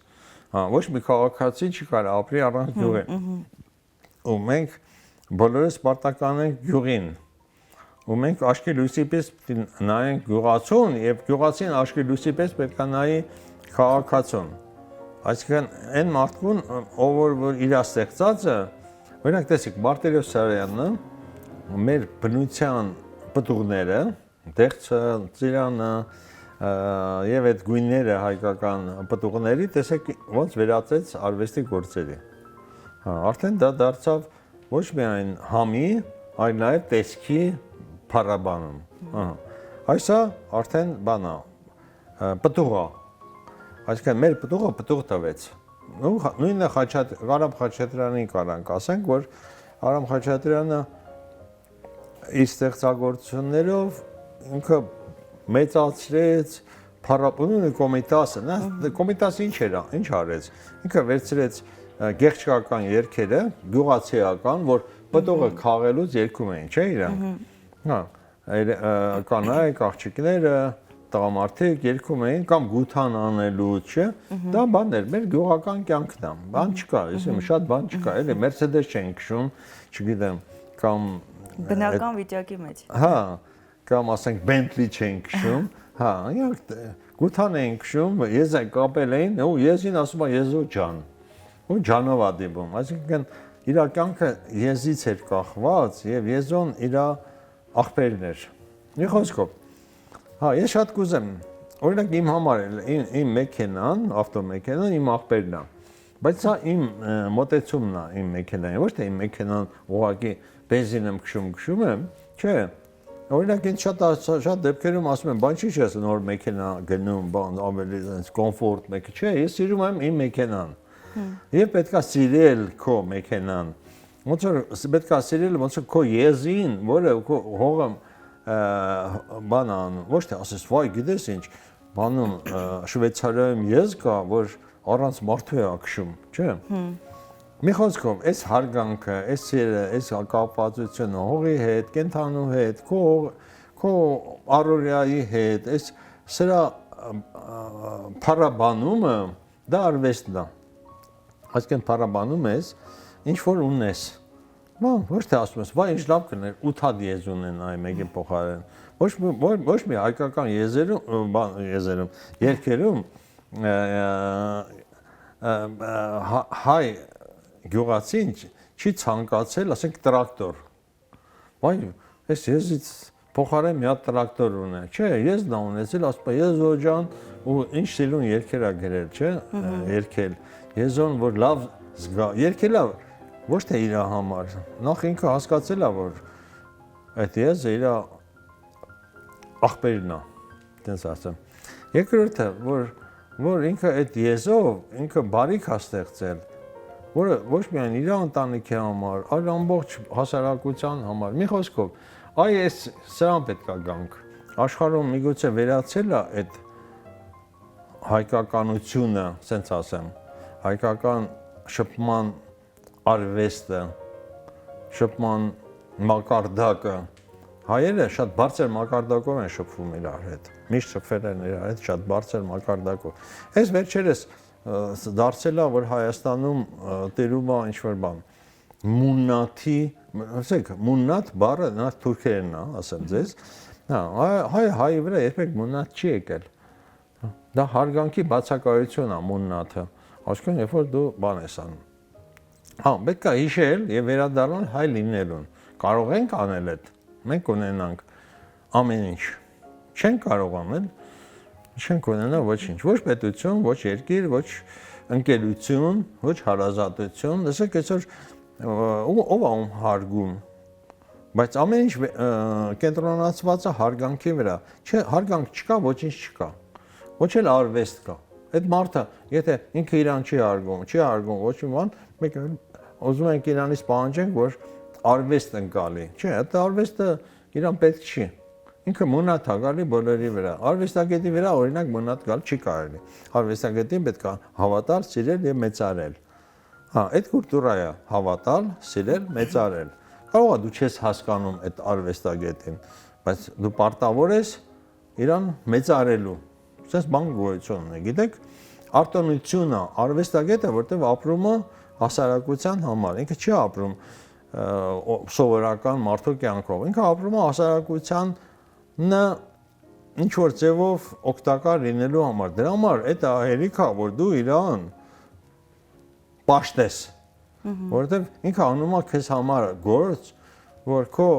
հա, ոչ մի քաղաքացի չի կարող ապրի առանց գյուղի։ Ու մենք բոլորս պարտական ենք գյուղին, ու մենք աչքի լույսի պես նայենք գյուղացուն եւ գյուղացին աչքի լույսի պես պետք է նայի քաղաքացուն։ Այսինքն այն մարդուն, ով որ իր ստեղծածը, օրինակ տեսեք, Մարտիրոս Սարյանն մեր բնության պտուղները, դեղցը, ծիրանը եւ այդ գույները հայկական պտուղների, տեսեք ոնց վերածեց արվեստի գործերի։ Հա, արդեն դա դարձավ ոչ միայն համի, այլ նաև տեսքի փառաբանում։ Այսա արդեն բան է, պտուղ է։ Այսինքն մեր պտուղը պտուղ տվեց։ նույնը Արամ Խաչատրյանի կարանք ասենք, որ Արամ Խաչատրյանը իր ստեղծագործություններով ինքը մեծացրեց փառապանունի Կոմիտասը, նա Կոմիտասը ինչ արեց։ Ինքը վերցրեց գեղչական երգերը, գյուղացիական, որ պտուղը քաղելուց երգում էին, չէ՞ իրանք։ Հա, կանայք, աղջիկները, տղամարդիկ երգում էին կամ գութան անելուց, չէ՞։ Դա բան էր, մեր գյուղական կյանքն է։ Բան չկա, ասեմ, շատ բան չկա, էլի Mercedes չէին քշում, չգիտեմ, կամ բնական վիճակի մեջ։ Հա, կամ ասենք Bentley չէին քշում, հա, իրանք գութան էին քշում, եզը կապել էին, ու եզին ասում է Եզո ջան։ Ու ջանով ա դիպում, այսինքն իր կյանքը եզից էր կախված եւ Եզոն իր աղբերն էր։ Մի խոսքով Հա, ես շատ կուզեմ, օրինակ իմ համար իմ մեքենան, ավտոմեքենան իմ աղբերն է, բայց սա իմ մոտեցումն է իմ մեքենային, ոչ թե իմ մեքենան ուղղակի բենզին եմ քշում եմ, չէ, օրինակ ինձ շատ դեպքերում ասում են, բան չի ես նոր մեքենա գնում, բան ավելի կոմֆորտ մեքենա, չէ, ես սիրում եմ իմ մեքենան, եւ պետքա սիրել քո մեքենան, ոնց որ պետքա սիրել ոնց որ քո եզին, որը քո հողը բանան, ոչ թե ասես, վայ, գիտես ինչ, բանում Շվեյցարիայում եզ կա, որ առանց մարդու է ակշում, չէ։ Մի խոսքով, այս հարգանքը, այս սերը, այս կապվածությունը հողի հետ, կենթանու հետ, քո առօրյայի հետ, այս սրա փառաբանումը դա արվեստն է։ Այսինքն փառաբանում ես, ինչ որ ունես։ Ոչ թե ասում ես, վայ, ինչ լավ կներ, 8 հատ եզ ունենայի մեկի փոխարեն։ Ոչ մի հայկական եզերում, երգերում հայ գյուղացին չի ցանկացել, ասենք տրակտոր։ Վայ, այս եզից փոխարեն մի հատ տրակտոր ունե։ Չէ, եզն է ունեցել, ասում է Եզո ջան, ու ինչ սիրուն երգեր ա գրել, չէ, երգել։ Եզոն որ լավ զգա, երգելա ոչ թե իր համար, նախ ինքը հասկացել է, որ այդ եզը իր աղբերն է, տենց ասեմ։ Երկրորդը, որ ինքը այդ եզով, ինքը բարիք է ստեղծել, որը ոչ միայն իր ընտանիքի համար, այլ ամբողջ հասարակության համար։ Մի խոսքով, այս սրան պետք է գանք։ Աշխարհում միգուցե վերացել է այդ հայկականությունը, ասենց ասեմ, հայկական շփման արվեստը, շփման մակարդակը, հայերը շատ բարձր մակարդակով են շփվում իրար հետ, միշտ շփվել են իրար հետ շատ բարձր մակարդակով։ Այս վերջերս դարձել է, որ Հայաստանում տերում է ինչ-որ բան, մուննաթի, ասեք, մուննաթ բառը նա թուրքերենն է, ասեմ ձեզ, հայի վրա երբեք մուննաթ չի եկել, դա հարգանքի բացակայություն է մուննաթը, այսինքն երբ որ դու բան ես անում։ Հա, պետք է հիշել եւ վերադառնալ հայ լինելուն։ Կարող ենք անել այդ։ Մենք ունենանք ամեն ինչ։ Չենք կարող անել, չենք ունենա ոչինչ։ Ոչ պետություն, ոչ երկիր, ոչ ընկերություն, ոչ հարազատություն։ Լսեք, այսօր ով է ում հարգում։ Բայց ամեն ինչ կենտրոնացված է հարգանքի վրա։ Չէ, հարգանք չկա, ոչինչ չկա։ Ոչ էլ արվեստ կա։ Այդ մարդը, եթե ինքը իրան չի հարգում ոչ մի բան, մենք ուզում ենք իրանից պահանջենք, որ արվեստ ընկալի։ Չէ, այդ արվեստը իրան պետք չի։ Ինքը մունատ է գալի բոլորի վրա։ Արվեստագետի վրա օրինակ մունատ գալ չի կարելի։ Արվեստագետին պետք է հավատալ, սիրել եւ մեծարել։ Հա, այդ կուլտուրա է, հավատալ, սիրել, մեծարել։ Կարող է դու չես հասկանում այդ արվեստագետին, բայց դու պարտավոր ես իրան մեծարելու։ Սենց բան գոյություն ունի, գիտեք, արտոնությունը, արվեստագետը, որտեղ ապրում է հասարակության համար, ինքը չի ապրում սովորական մարդու կյանքով, ինքը ապրում է հասարակության ինչ որ ձևով օգտակար լինելու համար, դրա համար այդ հերիք է, որ դու իրան պաշտես, որովհետև ինքը անում է քեզ համար գործ, որ քո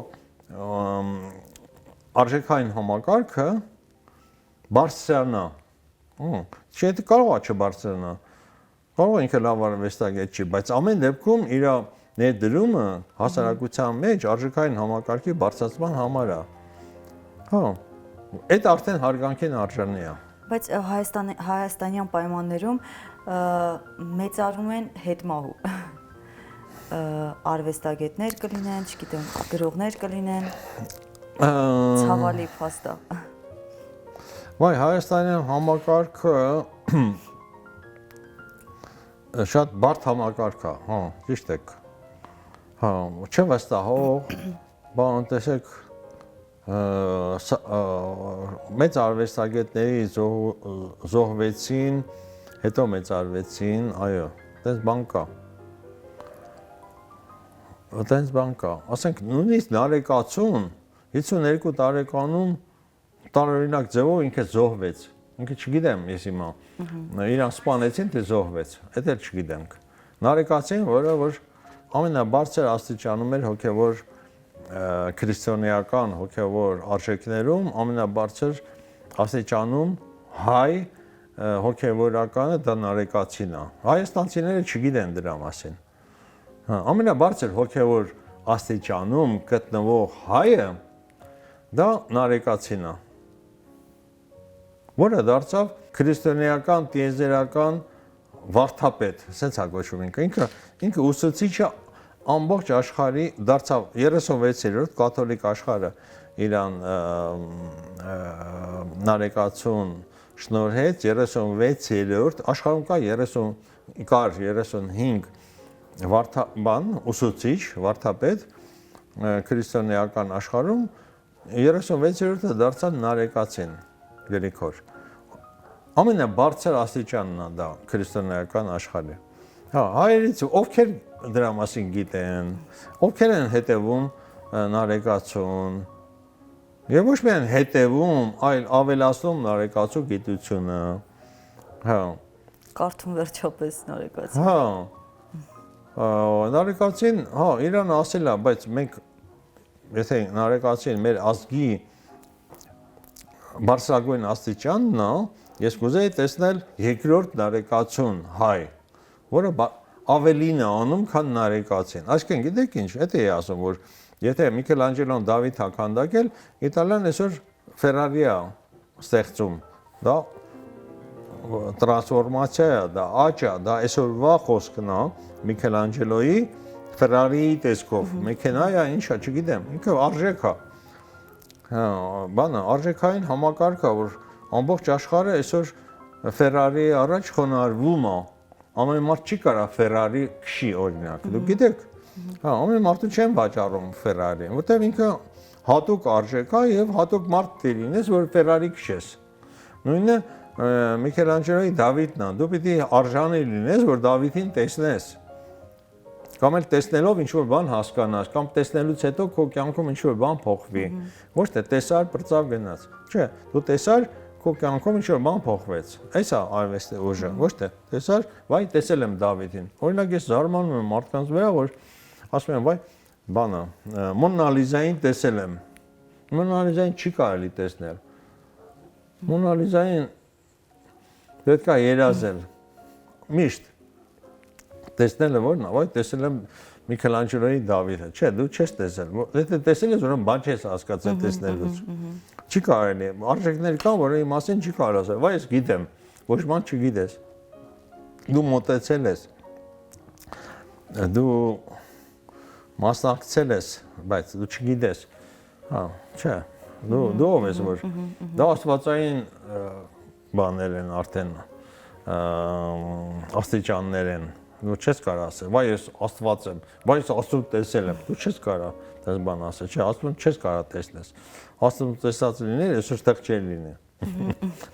արժեքային համակարգը բարձրանա, չէ, դա կարող է չբարձրանա, կարող է ինքը լավ արվեստագետ չի, բայց ամեն դեպքում իր ներդրումը հասարակության մեջ արժեքային համակարգի բարձրացման համար է։ Հա, այդ արդեն հարգանքին արժանի է։ Բայց հայաստանյան պայմաններում մեծարում են հետմահու արվեստագետներ կլինեն, չգիտեմ, գրողներ կլինեն, ցավալի փաստա։ Վայ, Հայաստանյան համակարգը շատ բարդ համակարգ է, հա, ճիշտ եք։ Հա, չէ վստահող, բան տեսեք մեծ արվեստագետների զոհվեցին, հետո մեծարվեցին, այո, այդպես բան կա։ Այդպես բան կա։ Ասենք նույնիսկ Նարեկացուն 52 տարեկանում տարօրինակ ձևով ինքը զոհվեց։ Ինքը չգիտեմ, ես հիմա իրան սպանեցին, թե զոհվեց, դա էլ չգիտենք։ Նարեկացին, որը որ ամենաբարձր աստիճանում էր հոգևոր քրիստոնեական հոգևոր արժեքներում ամենաբարձր աստիճանում հայ հոգևորականը դա նարեկացին է։ Հայաստանցիները չգիտեն դրա մասին։ Ամենաբարձր հոգևոր աստիճանում գտնվող հայը դա նարեկացին է, որը դարձավ քրիստոնեական տիեզերական վարդապետ, ասենց է կոչվում ինքը ուսուցիչը ամբողջ աշխարհի դարձավ 36-րդ կաթոլիկ աշխարհը իրան նարեկացուն շնորհեց 36-րդ աշխարհում կա 35 վարդապան ուսուցիչ վարդապետ քրիստոնեական աշխարհում 36-րդը դարձավ նարեկացին Գրիգոր ամենաբարձր աստիճանն է դա քրիստոնեական աշխարհի հա հայերից ովքեր դրա մասին գիտեն ովքեր են հետևում նարեկացուն եւ ոչ միայն հետևում այլ ավելացնում նարեկացու գիտությունը հա կարդում վերջապես նարեկացին հա նարեկացին հա իրան ասել է բայց մենք եթե նարեկացին մեր ազգի բարձրագույն աստիճանն է ես կուզեի տեսնել երկրորդ նարեկացուն հայ որը ավելին է անում քան նարեկացին այսինքն գիտեք ինչ դա է ասում որ եթե Միքելանջելոն Դավիթ է քանդակել իտալիան այսօր Ֆերարի է ստեղծում դա տրանսֆորմացիա է դա աճ է դա այսօրվա խոսքն է Միքելանջելոյի Ֆերարիի տեսքով մեքենա է ինչա չգիտեմ ինքը արժեք է հա բանը արժեքային համակարգ է որ ամբողջ աշխարհը այսօր Ֆերարիի առաջ խոնարհվում է ամեն մարդ չի կարա Ֆերարի քշի օրինակ դուք գիտեք հա ամեն մարդու չեն վաճառում Ֆերարի որտեղ ինքը հատուկ արժեք է եւ հատուկ մարդ դերինես որ Ֆերարի քշես նույնը Միքելանջելոյի Դավիթն է դու պիտի արժանի լինես որ Դավիթին տեսնես կամ էլ տեսնելով ինչ որ բան հասկանաս կամ տեսնելուց հետո քո կյանքում ինչ որ բան փոխվի ոչ թե տեսար բրծավ գնաց չէ դու տեսար քո կյանքում ինչ որ բան փոխվեց այս է արվեստի ուժը ոչ թե տեսար վայ տեսել եմ Դավիթին օրինակ ես զարմանում եմ մարդկանց վրա որ ասում են վայ բանը Մոնալիզային տեսել եմ Մոնալիզային չի կարելի տեսնել Մոնալիզային պետք է երազել միշտ տեսնելը որն է, ոյ տեսել եմ Միքելանջելոյի Դավիթը, չէ, դու չես տեսել, եթե տեսել ես, ուրեմն բան չես հասկացել տեսնելուց։ Չի կարելի, արժեքներ կան, որի մասին չի կարող ասել, վայ ես գիտեմ, ոչ ման չգիտես։ Դու մոտեցել ես։ Դու մասնակցել ես, բայց դու չգիտես։ Հա, չէ, դու ով ես որ դա աստվածային բաներ են արդեն աստիճաններ են դու չես կարող ասել, վայ ես Աստված եմ, վայ ես Աստծուն տեսել եմ, դու չես կարող դες բան ասել, չէ, Աստծուն չես կարող տեսնես։ Աստծուն տեսած լիներ, այսօր տեղ չէր լինի։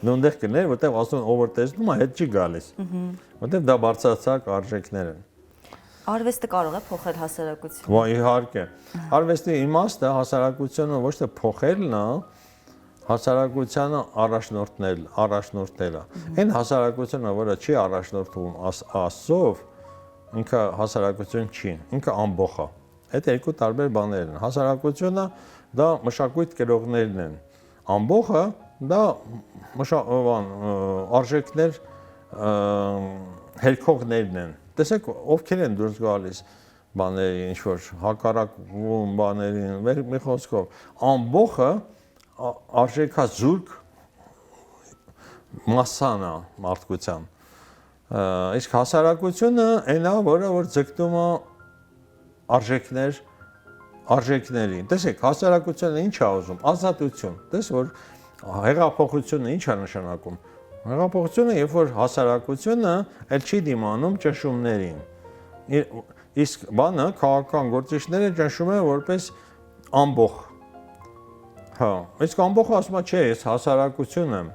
Դու այնտեղ կներ, որտեղ Աստծուն ով որ տեսնում է, հետ չի գալիս։ Որտեղ դա բարձրացակ արժեքներ են։ Արվեստը կարող է փոխել հասարակությունը։ Վայ իհարկե։ Արվեստի իմաստը հասարակությունը ոչ թե փոխելն է, հասարակությանը առաջնորդելը։ Այն հասարակությունը, որը չի առաջնորդվում Աստծով, ինքը հասարակություն չի, ինքը ամբոխ է։ Այդ երկու տարբեր բաներ են։ Հասարակությունը դա մշակույթ կրողներն են։ Ամբոխը դա արժեքներ հերքողներն են։ Տեսեք, ովքեր են դուրս գալիս բաների, ինչ որ հակառակվում բաներին, մի խոսքով, ամբոխը արժեքազուրկ մասսան է մարդկության։ Իսկ հասարակությունը այնա, որ ձգտում է արժեքներին։ Տեսեք, հասարակությունը ինչ է ուզում, ազատություն։ Տես որ հեղափոխությունը ինչ է նշանակում։ Հեղափոխությունը, երբ որ հասարակությունը էլ չի դիմանում ճնշումներին։ Իսկ բանը քաղաքական գործիչները ճնշում են որպես ամբոխ։ Հա, իսկ ամբոխը ասում է, չէ, ես հասարակություն եմ։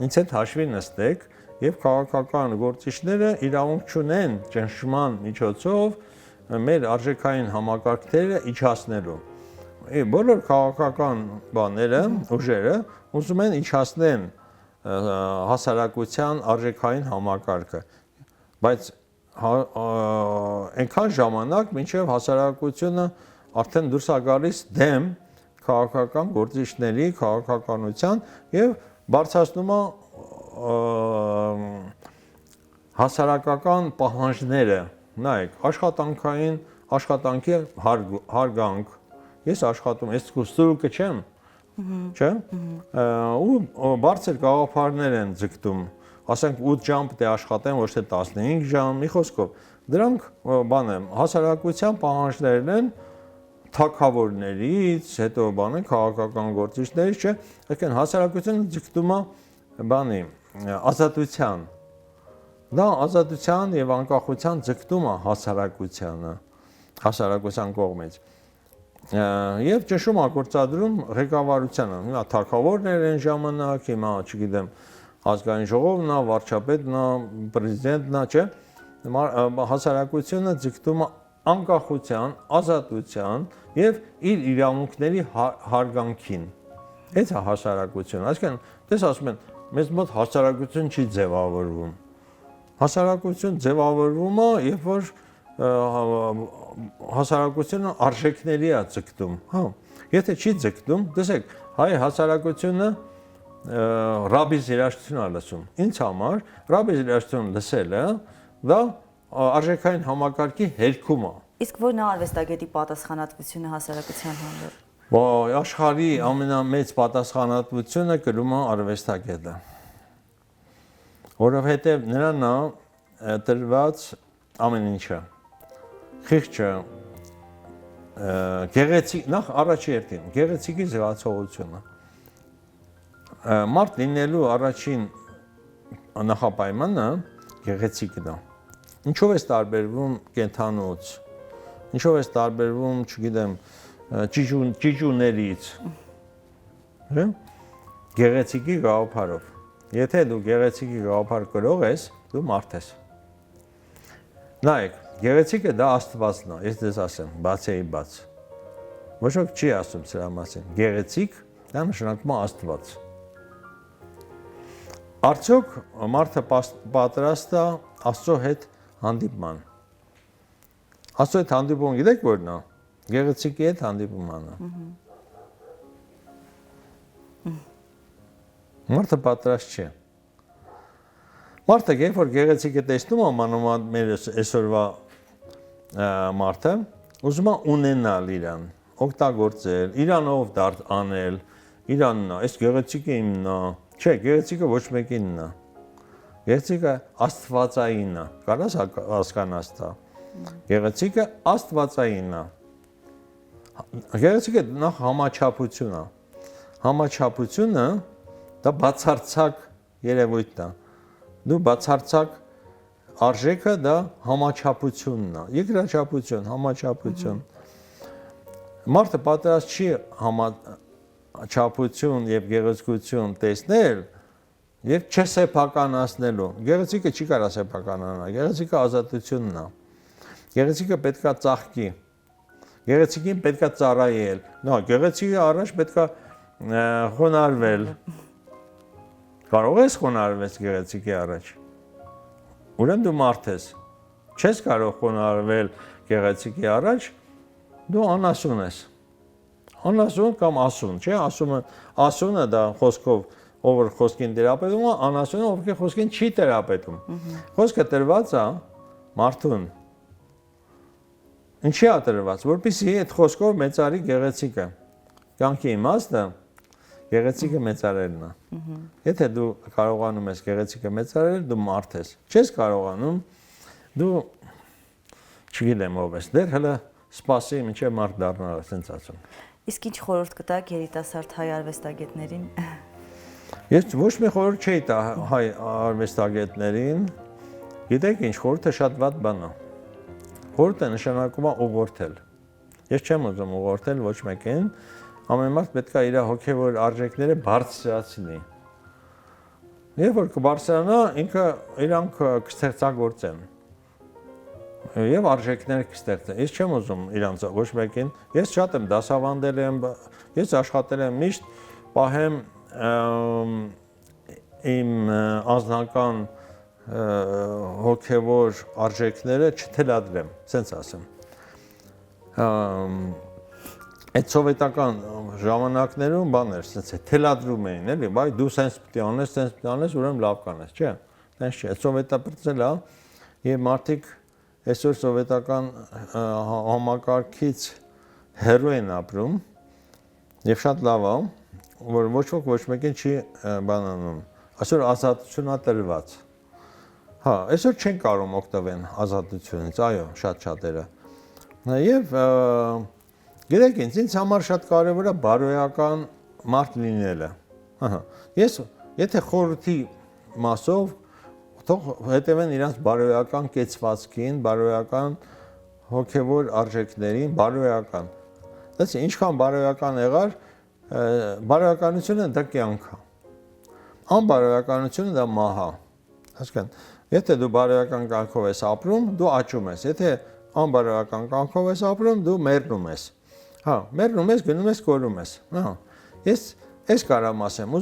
Ինձ հետ հաշվի նստեք եւ քաղաքական գործիչները իրավունք չունեն ճնշման միջոցով մեր արժեքային համակարգերը իջացնելու։ Բոլոր քաղաքական բաները, ուժերը ուզում են իջացնեն հասարակության արժեքային համակարգը, բայց այնքան ժամանակ, մինչև հասարակությունը արդեն դուրս է գալիս դեմ քաղաքական գործիչների, քաղաքականության եւ բարձրացնում է հասարակական պահանջները, նայեք, աշխատանքի հարգանք, ես աշխատում, ես ստրուկը չեմ, չէ՞, ու բարձր գաղափարներ են ձգտում, ասենք 8 ժամ պետք է աշխատեն, ոչ թե 15 ժամ, մի խոսքով, դրանք հասարակության պահանջներն են թագավորներից, հետո քաղաքական գործիչներից, չէ, այսինքն հասարակությունը ձգտում է ազատության։ Դա ազատության եւ անկախության ձգտում է հասարակության կողմից։ Եվ ճնշում է գործադրում ղեկավարությանը։ Հիմա թագավորներ են ժամանակ, հիմա, չգիտեմ, ազգային ժողովն է, վարչապետն է, պրեզիդենտն է, չէ։ Հասարակությունը ձգտում է անկախության, ազատության եւ իր իրավունքների հարգանքին։ Այդ է հասարակությունը։ Այսինքն, դες ասում են, մեզ մոտ հասարակություն չի ձևավորվում։ Հասարակություն ձևավորվում է, երբ որ հասարակությունը արժեքների է ձգտում, հա։ Եթե չի ձգտում, տեսեք, հայ հասարակությունը ռաբիս երաժշտություն է լսում։ Ինձ համար ռաբիս երաժշտություն լսելը դա արժեքային համակարգի հերքում է։ Իսկ որն է արվեստագետի պատասխանատվությունը հասարակության հանդեպ։ Աշխարհի ամենամեծ պատասխանատվությունը կրում է արվեստագետը։ Որովհետև նրան է տրված ամեն ինչը։ Խիղճը, գեղեցիկ, նախ առաջի հերթին, գեղեցիկի զգացողությունը։ Մարդ լինելու առաջին նախապայմանը գեղեցիկն է։ Ինչով է տարբերվում կենդանուց։ Ինչով է տարբերվում, չգիտեմ, ճիճուներից։ Գեղեցիկի գաղափարով։ Եթե դու գեղեցիկի գաղափար կրող ես, դու մարդ ես։ Նայեք, գեղեցիկը դա Աստվածն է, ես դες ասեմ, բացեի բաց։ Ոչ ոք չի ասում սրա մասին։ Գեղեցիկ դա նշանակում է Աստված։ Արդյոք մարդը պատրաստ է Աստծո հետ հանդիպման։ Աստծո հետ հանդիպում գիտեք որն է։ Գեղեցիկի հետ հանդիպումն է։ Մարդը պատրաստ չէ։ Մարդը երբ որ գեղեցիկը տեսնում է մանավանդ մեր այսօրվա մարդը, ուզում է ունենալ իրան, օգտագործել, իրանով անել, իրանն է, այս գեղեցիկը իմն է։ Չէ, գեղեցիկը ոչ մեկինն է։ Գեղեցիկը աստվածային է։ Կարաս հասկանաս դա։ Գեղեցիկը աստվածային է։ Գեղեցիկը նախ համաչափություն է։ Համաչափությունը դա բացարձակ երևույթն է։ Դու բացարձակ արժեքը դա համաչափությունն է։ Երկրաչափություն, համաչափություն։ Մարդը պատրաստ չի համաչափություն եւ գեղեցկություն տեսնել եւ չսեփականացնելու։ Գեղեցիկը չի կարա սեփականանալ, գեղեցիկը ազատությունն է։ Գեղեցիկը պետքա ծաղկի։ Գեղեցիկին պետքա ծառայել։ Նա գեղեցիկի առաջ պետքա խոնարհվել։ Կարող ես խոնարհվել գեղեցիկի առաջ։ Ուրեմն դու մարդ ես։ Չես կարող խոնարհվել գեղեցիկի առաջ, դու անասուն ես։ Անասուն կամ ասուն, չէ՞, ասունը դա խոսքով ով որ խոսքին տերապետում է, անասունը ով որ խոսքին չի տերապետում։ Խոսքը տրված է մարդուն։ Ինչի է տրված, որպեսզի այդ խոսքով մեծարի գեղեցիկը։ Կյանքի իմաստը, Գեղեցիկը մեծարելն է։ Եթե դու կարողանում ես գեղեցիկը մեծարել, դու մարդ ես։ Չես կարողանում, դու չգիտեմ ով ես։ Դեռ հələ սպասի մինչև մարդ դառնալ, ասենց ասում։ Իսկ ինչ խորհուրդ կտաք երիտասարդ հայ արվեստագետներին։ Ես ոչ մի խորհուրդ չէի տա հայ արվեստագետներին։ Գիտեք ինչ, խորհուրդը շատ վատ բան է։ Խորհուրդը նշանակում է ուղղորդել։ Ես չեմ ուզում ուղղորդել ոչ մեկին, ամեն մարդ պետք է իր հոգևոր արժեքները բարձրացնի։ Երբ որ կբարձրանա, ինքը իրանք կստեղծագործեն։ Եվ արժեքներ կստեղծեն։ Ես չեմ ուզում իրանց ոչ մեկին, ես շատ եմ դասավանդել եմ, ես աշխատել եմ միշտ պահեմ իմ անձնական հոգևոր արժեքները չթելադրեմ, ասենց ասեմ։ Այդ սովետական ժամանակներում բաներ, ասենց թելադրում էին, էլի, բայ դու սենց պիտի անես, ուրեմն լավ կանես, չէ։ Տենց չէ, սովետապրծել է եւ մարդիկ այսօր սովետական համակարգից հեռու են ապրում եւ շատ լավ է, որ ոչ ոք ոչ մեկին չի բանանում։ Այսօր ազատությունա տրված։ Հա, այսօր չեն կարող օգտվել ազատությունից, այո, շատ-շատերը։ Եվ գիտեք ինձ համար շատ կարևոր է բարոյական մարդ լինելը։ Ես եթե խորհրդի մասով թող հետևեն իրանց բարոյական կեցվածքին, բարոյական հոգևոր արժեքներին, բարոյական։ Դες ինչքան բարոյական եղար, բարոյականությունը դա կյանք է։ Անբարոյականությունը դա մահ է։ Հասկան։ Եթե դու բարոյական կյանքով ես ապրում, դու աճում ես։ Եթե անբարոյական կյանքով ես ապրում, դու մեռնում ես։ Հա, մեռնում ես, գնում ես, կորում ես։ Հա։ Ես կարամ ասեմ,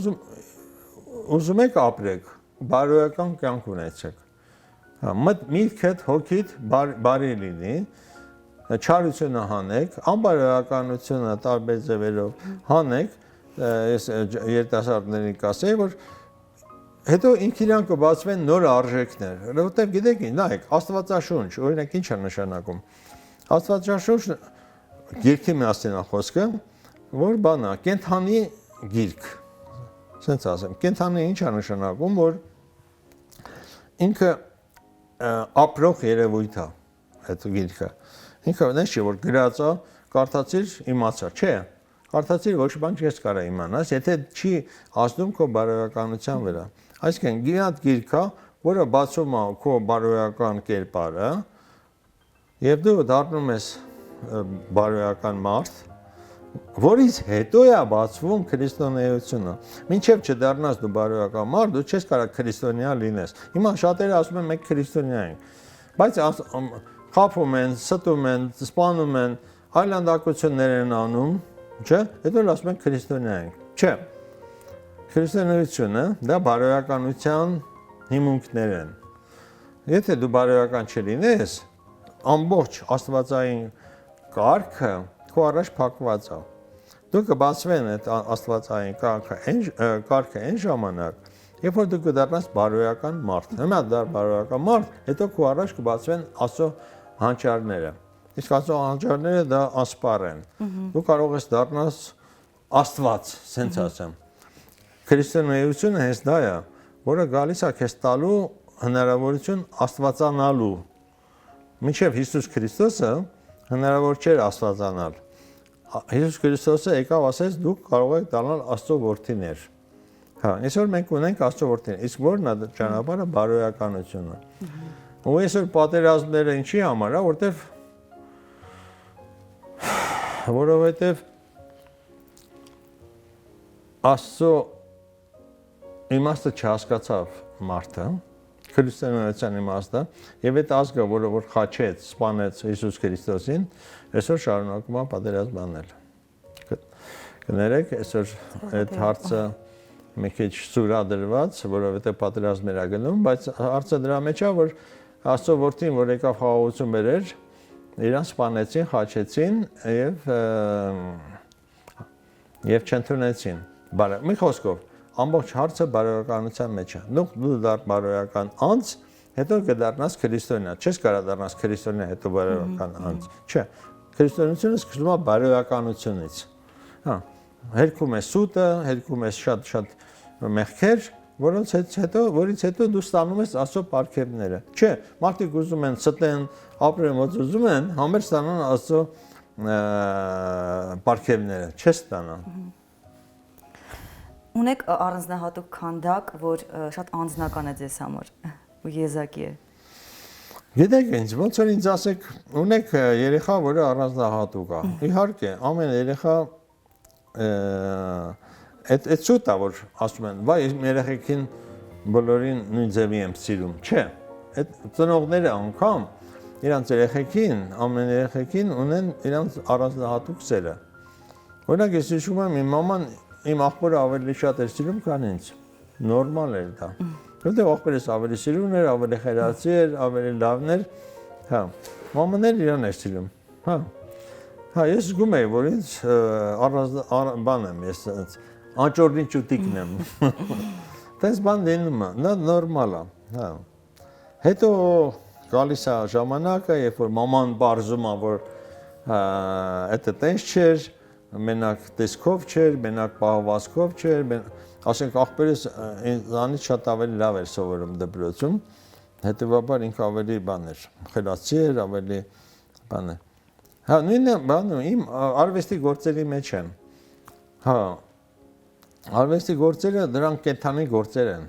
ուզում եք ապրեք, բարոյական կյանք ունեցեք։ Հա, միտքդ, հոգիդ բարի լինի, չարությունը հանեք, անբարոյականությունը տարբեր ձևերով հանեք, ես երիտասարդներին կասեի, որ հետո ինքն իրան կբացվեն նոր արժեքներ, որովհետև գիտեք, նայեք, Աստվածաշունչ, օրինակ ինչ է նշանակում։ Աստվածաշունչ գիրքի մասին է խոսքը, որ բան է, կենթանի գիրք։ Ասենց ասեմ, կենթանի ինչ է նշանակում, որ ինքը ապրող երևույթ է, այդ գիրքը։ Ինքը այնպես չէ, որ գրած է, կարդացիր, իմացա, չէ։ Կարդացիր ոչ բան չես կարող իմանաս, եթե չի ազդում քո բարոյականության վրա։ Այսինքն գիրած գիրք է, որը բացում է քո բարոյական կերպարը, եւ դու դառնում ես բարոյական մարդ, որից հետո է բացվում քրիստոնեությունը։ Մինչև չդառնաս դու բարոյական մարդ, դու չես կարող քրիստոնյա լինես։ Հիմա շատերը ասում են մենք քրիստոնյա ենք, բայց խափում են, ստում են, սպանում են, այլանդակություններ են անում, չէ՞, հետո ասում են քրիստոնյա ենք։ Չէ։ Քրիստոնեությունը դա բարոյականության հիմունքներ են։ Եթե դու բարոյական չլինես, ամբողջ աստվածային կարգը քո առաջ փակված է։ Դու կբացվեն այդ աստվածային կարգը այն ժամանակ, երբ որ դու կդառնաս բարոյական մարդ։ Հիմա դառ բարոյական մարդ, հետո քո առաջ կբացվեն Աստծո հանճարները։ Իսկ Աստծո հանճարները դա ասպար են։ Դու կարող ես դառնաս Աստված, ասենց ասեմ։ Քրիստոնեությունը հենց դա է, որը գալիս է քեզ տալու հնարավորություն աստվածանալու։ Մինչև Հիսուս Քրիստոսը հնարավոր չէր աստվածանալ։ Հիսուս Քրիստոսը եկավ ասեց դուք կարող եք դառնալ Աստծո որդիներ։ Հա, այսօր մենք ունենք Աստծո որդիներ, իսկ որն է ճանապարհը բարոյականությունը։ Ու այսօր պատերազմները ինչի համար է, որովհետև Աստծո իմաստը չհասկացավ մարդը, քրիստոնեության իմաստը, եւ այդ ազգը, որը որ խաչեց, սպանեց Հիսուս Քրիստոսին, այսօր շարունակում է պատերազմ անել։ Կներեք, այսօր այդ հարցը մի քիչ սուրադրված, որովհետև պատերազմներ է գնում, բայց հարցը դրա մեջ է, որ Աստծո որդին, որ եկավ խաղաղություն բերեր, իրան սպանեցին, խաչեցին եւ չընդունեցին։ Մի խոսքով, ամբողջ հարցը բարոյականության մեջ է։ Դու դառ բարոյական անձ, հետո կդառնաս քրիստոնյա։ Չես կարող դառնաս քրիստոնյա, հետո բարոյական անձ։ Չէ, քրիստոնեությունը սկսվում է բարոյականությունից։ Հա, հերքում ես սուտը, հերքում ես շատ մեղքեր, որից հետո դու ստանում ես Աստծո պարգևները։ Չէ, մարդիկ ուզում են ստեն, ապրեն ոնց ուզում են, համեր ստանան Աստծո պարգևները, չես ստանա։ Ունեք առանձնահատուկ քանդակ, որ շատ անձնական է ձեզ համար ու եզակի է։ Գիտեք ինչ, ոնց որ ինձ ասեք, ունեք երեխա, որը առանձնահատուկ է։ Իհարկե, ամեն երեխա այդ սուտ է, որ ասում են, վայ, իմ երեխեքին բոլորին նույն ձևի եմ սիրում։ Չէ, այդ ծնողները անգամ իրանց երեխեքին, ամեն երեխեքին ունեն իրանց առանձնահատուկ սերը։ Օրինակ ես հիշում եմ, իմ մաման իմ աղբորը ավելի շատ էր սիրում, քան ինձ։ Նորմալ էր դա։ Որտեղ աղբերս ավելի սիրուն էր, ավելի խելացի էր, ավելի լավն էր։ Հա, մաման էլ իրան էր սիրում։ Հա, ես զգում եի, որ ինձ բան եմ, ես անճորնի ճուտիկն եմ։ Տես բան լինում է, դա նորմալ է։ Հա։ Հետո գալիս է ժամանակը, երբ որ մաման բարձում է, որ դա տենց չէր, մենակ տեսքով չէր, մենակ պահվածքով չէր, ասենք աղբերս ինձանից շատ ավելի լավ էր սովորում դպրոցում, հետևաբար ինքը ավելի բան էր, խելացի էր, ավելի բան էր։ Հա, նույնը բանը իմ արվեստի գործերի մեջ են։ Հա, արվեստի գործերը դրանք կենդանի գործեր են։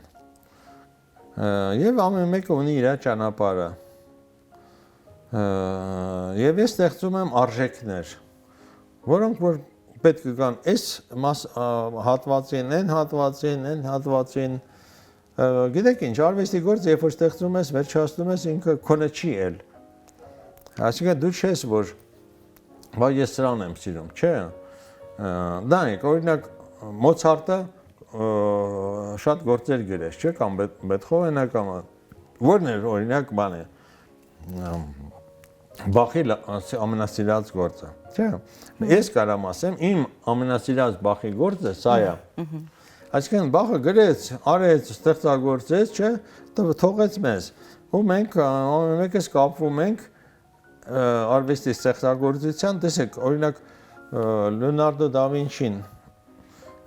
Եվ ամեն մեկը ունի իր ճանապարհը։ Եվ ես ստեղծում եմ արժեքներ, որոնք որ պետք է կան այս հատվածին, այն հատվածին, գիտեք ինչ, արվեստի գործը երբ որ ստեղծում ես, վերջացնում ես, ինքը քոնը չի էլ։ Այսինքն դու չես, որ վայ ես սրան եմ սիրում, չէ։ Դանիկ, օրինակ Մոցարտը շատ գործեր գրեց, չէ, կամ Բեթհովենը կամ որն էր օրինակ բան է։ Բախի ամենասիրած գործը, չէ։ Ես կարամ ասեմ, իմ ամենասիրած Բախի գործը սա է։ Այսինքն Բախը գրեց, արեց, ստեղծագործեց, չէ, թողեց մեզ։ Ու մենք ամեն մեկս կապվում ենք արվեստի ստեղծագործության, տեսեք, օրինակ Լեոնարդո դա Վինչին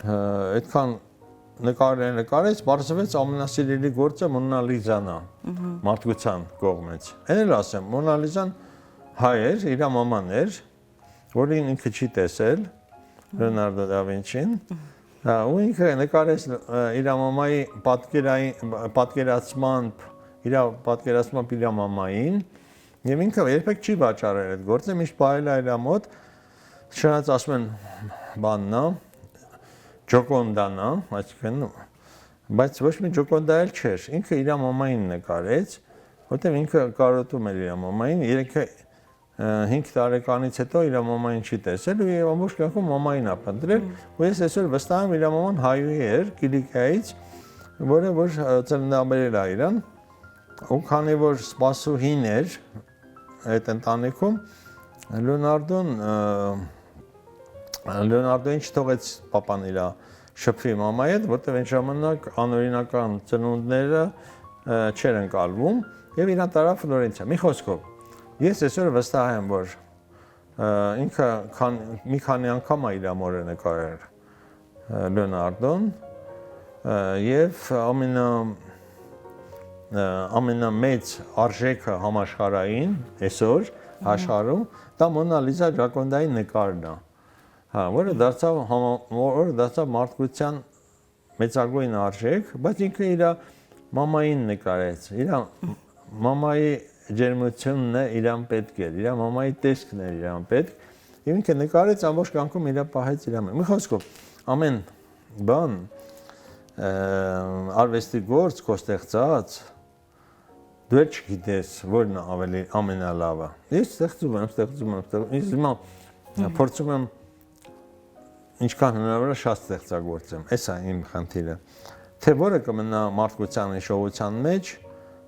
այդքան նկարներ նկարեց, բարձրվեց ամենասիրելի գործը Մոնա Լիզան է, մարդկության կողմից։ Այն էլ ասեմ, Մոնա Լիզան հայ էր, իր մաման էր, որին ինքը չի տեսել, Լեոնարդո դա Վինչին, ու ինքը նկարեց իր մամայի պատկերացմամբ իր մամային, եւ ինքը երբեք չի վաճառել այդ գործը, միշտ բայել է իր մոտ, չնայած ասում են բանն է, Ջոկոնդան է, այսինքն, բայց ոչ մի Ջոկոնդա էլ չէր, ինքը իր մամային նկարեց, որտեղ ինքը կարոտում էր իր մամային, 5 տարեկանից հետո իր մամային չի տեսել ու ամբողջ կյանքում մամային է փնտրել, ու ես այսօր վստահ եմ իր մաման հայուհի էր Կիլիկիայից, որը որ ծննդաբերել է իրան, ու քանի որ սպասուհին էր այդ ընտանիքում, Լեոնարդոին չթողեց պապան իր շփվի մամայի հետ, որտեղ այն ժամանակ անօրինական ծնունդները չեր ընկալվում եւ իրան տարավ Ֆլորենցիա։ Մի խոսքով, ես այսօր վստահ եմ, որ ինքը մի քանի անգամ է իր մորը նկարել Լեոնարդոն եւ ամենամեծ արժեքը համաշխարհային այսօր աշխարհում դա Մոնա Լիզա Ջոկոնդայի նկարն է, որը դարձավ մարդկության մեծագույն արժեք, բայց ինքը իր մամային նկարեց, իր մամայի ջերմությունն է իրան պետք էր, իր մամայի տեսքն էր իրան պետք, եւ ինքը նկարեց ամբողջ կյանքում իր պահեց իր մեջ։ Մի խոսքով, ամեն բան արվեստի գործ քո ստեղծած դու չգիտես որն ավելի ամենալավը։ Ես ստեղծում եմ, ես հիմա փորձում եմ ինչքան հնարավոր է շատ ստեղծագործեմ։ Էս է իմ խնդիրը։ Թե որը կմնա մարդկության հիշողության մեջ,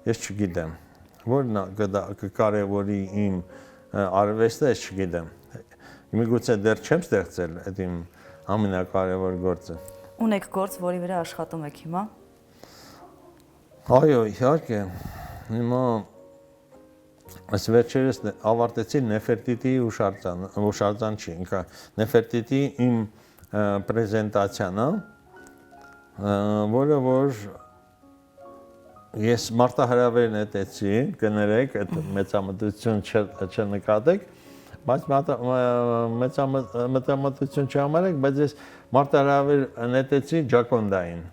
ես չգիտեմ։ Որն կկարևորի իմ արվեստը, ես չգիտեմ։ Միգուցե դեռ չեմ ստեղծել այդ իմ ամենակարևոր գործը։ Ունեք գործ, որի վրա աշխատում եք հիմա։ Այո, իհարկե։ Հիմա այս վերջերս ավարտեցի Նեֆերտիտի հուշարձան չի, ինքը Նեֆերտիտի իմ պրեզենտացիան, որը որ ես մարտահրավեր նետեցի, կներեք, այդ մեծամտություն չնկատեք, բայց մեծամտություն չհամարեք, բայց ես մարտահրավեր նետեցի Ջակոնդային։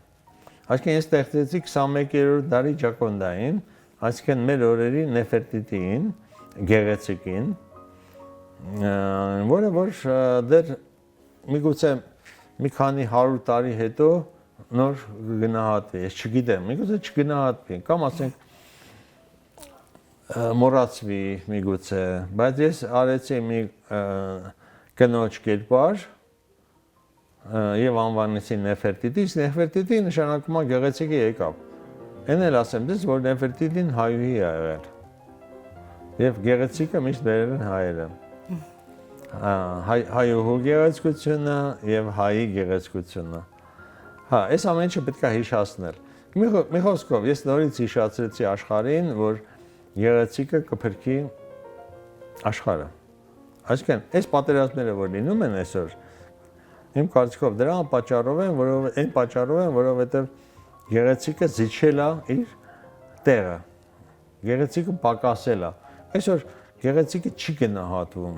Այսինքն ես ստեղծեցի 21-րդ դարի Ջակոնդային, այսինքն մեր օրերի Նեֆերտիտիին, գեղեցիկին, որը որ դեռ միգուցե մի քանի 100 տարի հետո նոր գնահատվի, ես չգիտեմ, միգուցե չգնահատվի, կամ ասենք մոռացվի միգուցե, բայց ես արեցի մի կնոջ կերպար եւ անվանեցի Նեֆերտիտի, Նեֆերտիտի նշանակում է գեղեցիկի եկավ։ Այն էլ ասեմ դες, որ Նեֆերտիտին հայուհի է եղել։ Եվ գեղեցիկը միշտ բերել են հայերը։ Հայուհու գեղեցկությունը եւ հայի գեղեցկությունը։ Հա, այս ամեն ինչը պետք է հիշացնել։ Մի խոսքով, ես նորից հիշացրեցի աշխարհին, որ գեղեցիկը կփրկի աշխարհը։ Այսինքն, այս պատերազմները, որ լինում են այսօր, իմ կարծիքով դրա պատճառով են, որովհետև գեղեցիկը զիջել է իր տեղը։ Գեղեցիկը պակասել է։ Այսօր գեղեցիկը չի գնահատվում։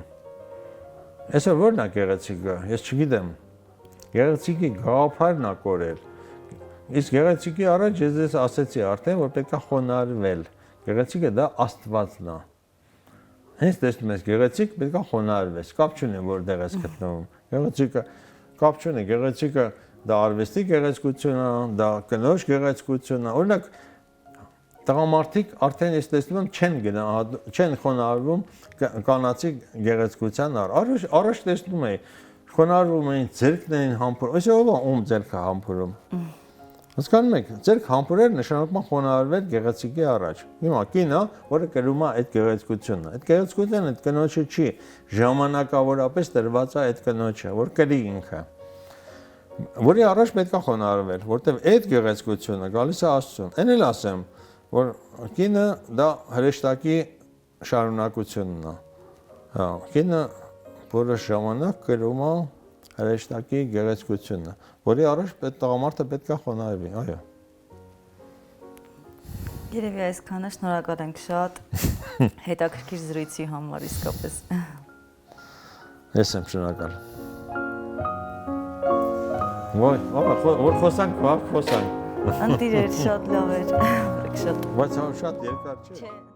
Այսօր ո՞րն է գեղեցիկը, ես չգիտեմ։ Գեղեցիկի գաղափարն է կորել։ Իսկ գեղեցիկի առաջ ես ասեցի արդեն, որ պետք է խոնարհվել։ Գեղեցիկը դա Աստվածն է։ Հենց տեսնում ես գեղեցիկ պետք է խոնարհվես, կապ չունի որտեղ ես գտնվում։ Գեղեցիկը կապ չունի, գեղեցիկը դա արվեստի գեղեցկություն է, դա կնոջ գեղեցկություն է։ Օրինակ տղամարդիկ արդեն ես տեսնում եմ չեն խոնարհվում կանացի գեղեցկության առաջ տեսնում էի խոնարհվում էին ձեռքն էին համբուրում, այսօր ում ձեռքը համբուրում։ Հասկանում եք, ձեռք համբուրել նշանակում է խոնարհվել գեղեցիկի առաջ։ Հիմա կինը, որը կրում է այդ գեղեցկությունը, այդ գեղեցկությունը այդ կնոջը չի, ժամանակավորապես տրված է այդ կնոջը, որ կրի ինքը։ Որի առաջ պետք է խոնարհվել, որտեղ այդ գեղեցկությունը գալիս է Աստծուն։ Այն էլ ասեմ, որ կինը դա հրեշտակի շարունակությունն է։ Հա, կինը որոշ ժամանակ կրում է հրեշտակի գեղեցկությունը, որի առաջ տղամարդը պետք է խոնարհվի, այո։ Երևի այսքանը, շնորհակալ ենք շատ հետաքրքիր զրույցի համար իսկապես։ Ես եմ շնորհակալ։ Ոյ, որ խոսանք, խոսանք։ Ընտիրեր շատ լավ էր, շատ։ Բայց շատ երկար չէ։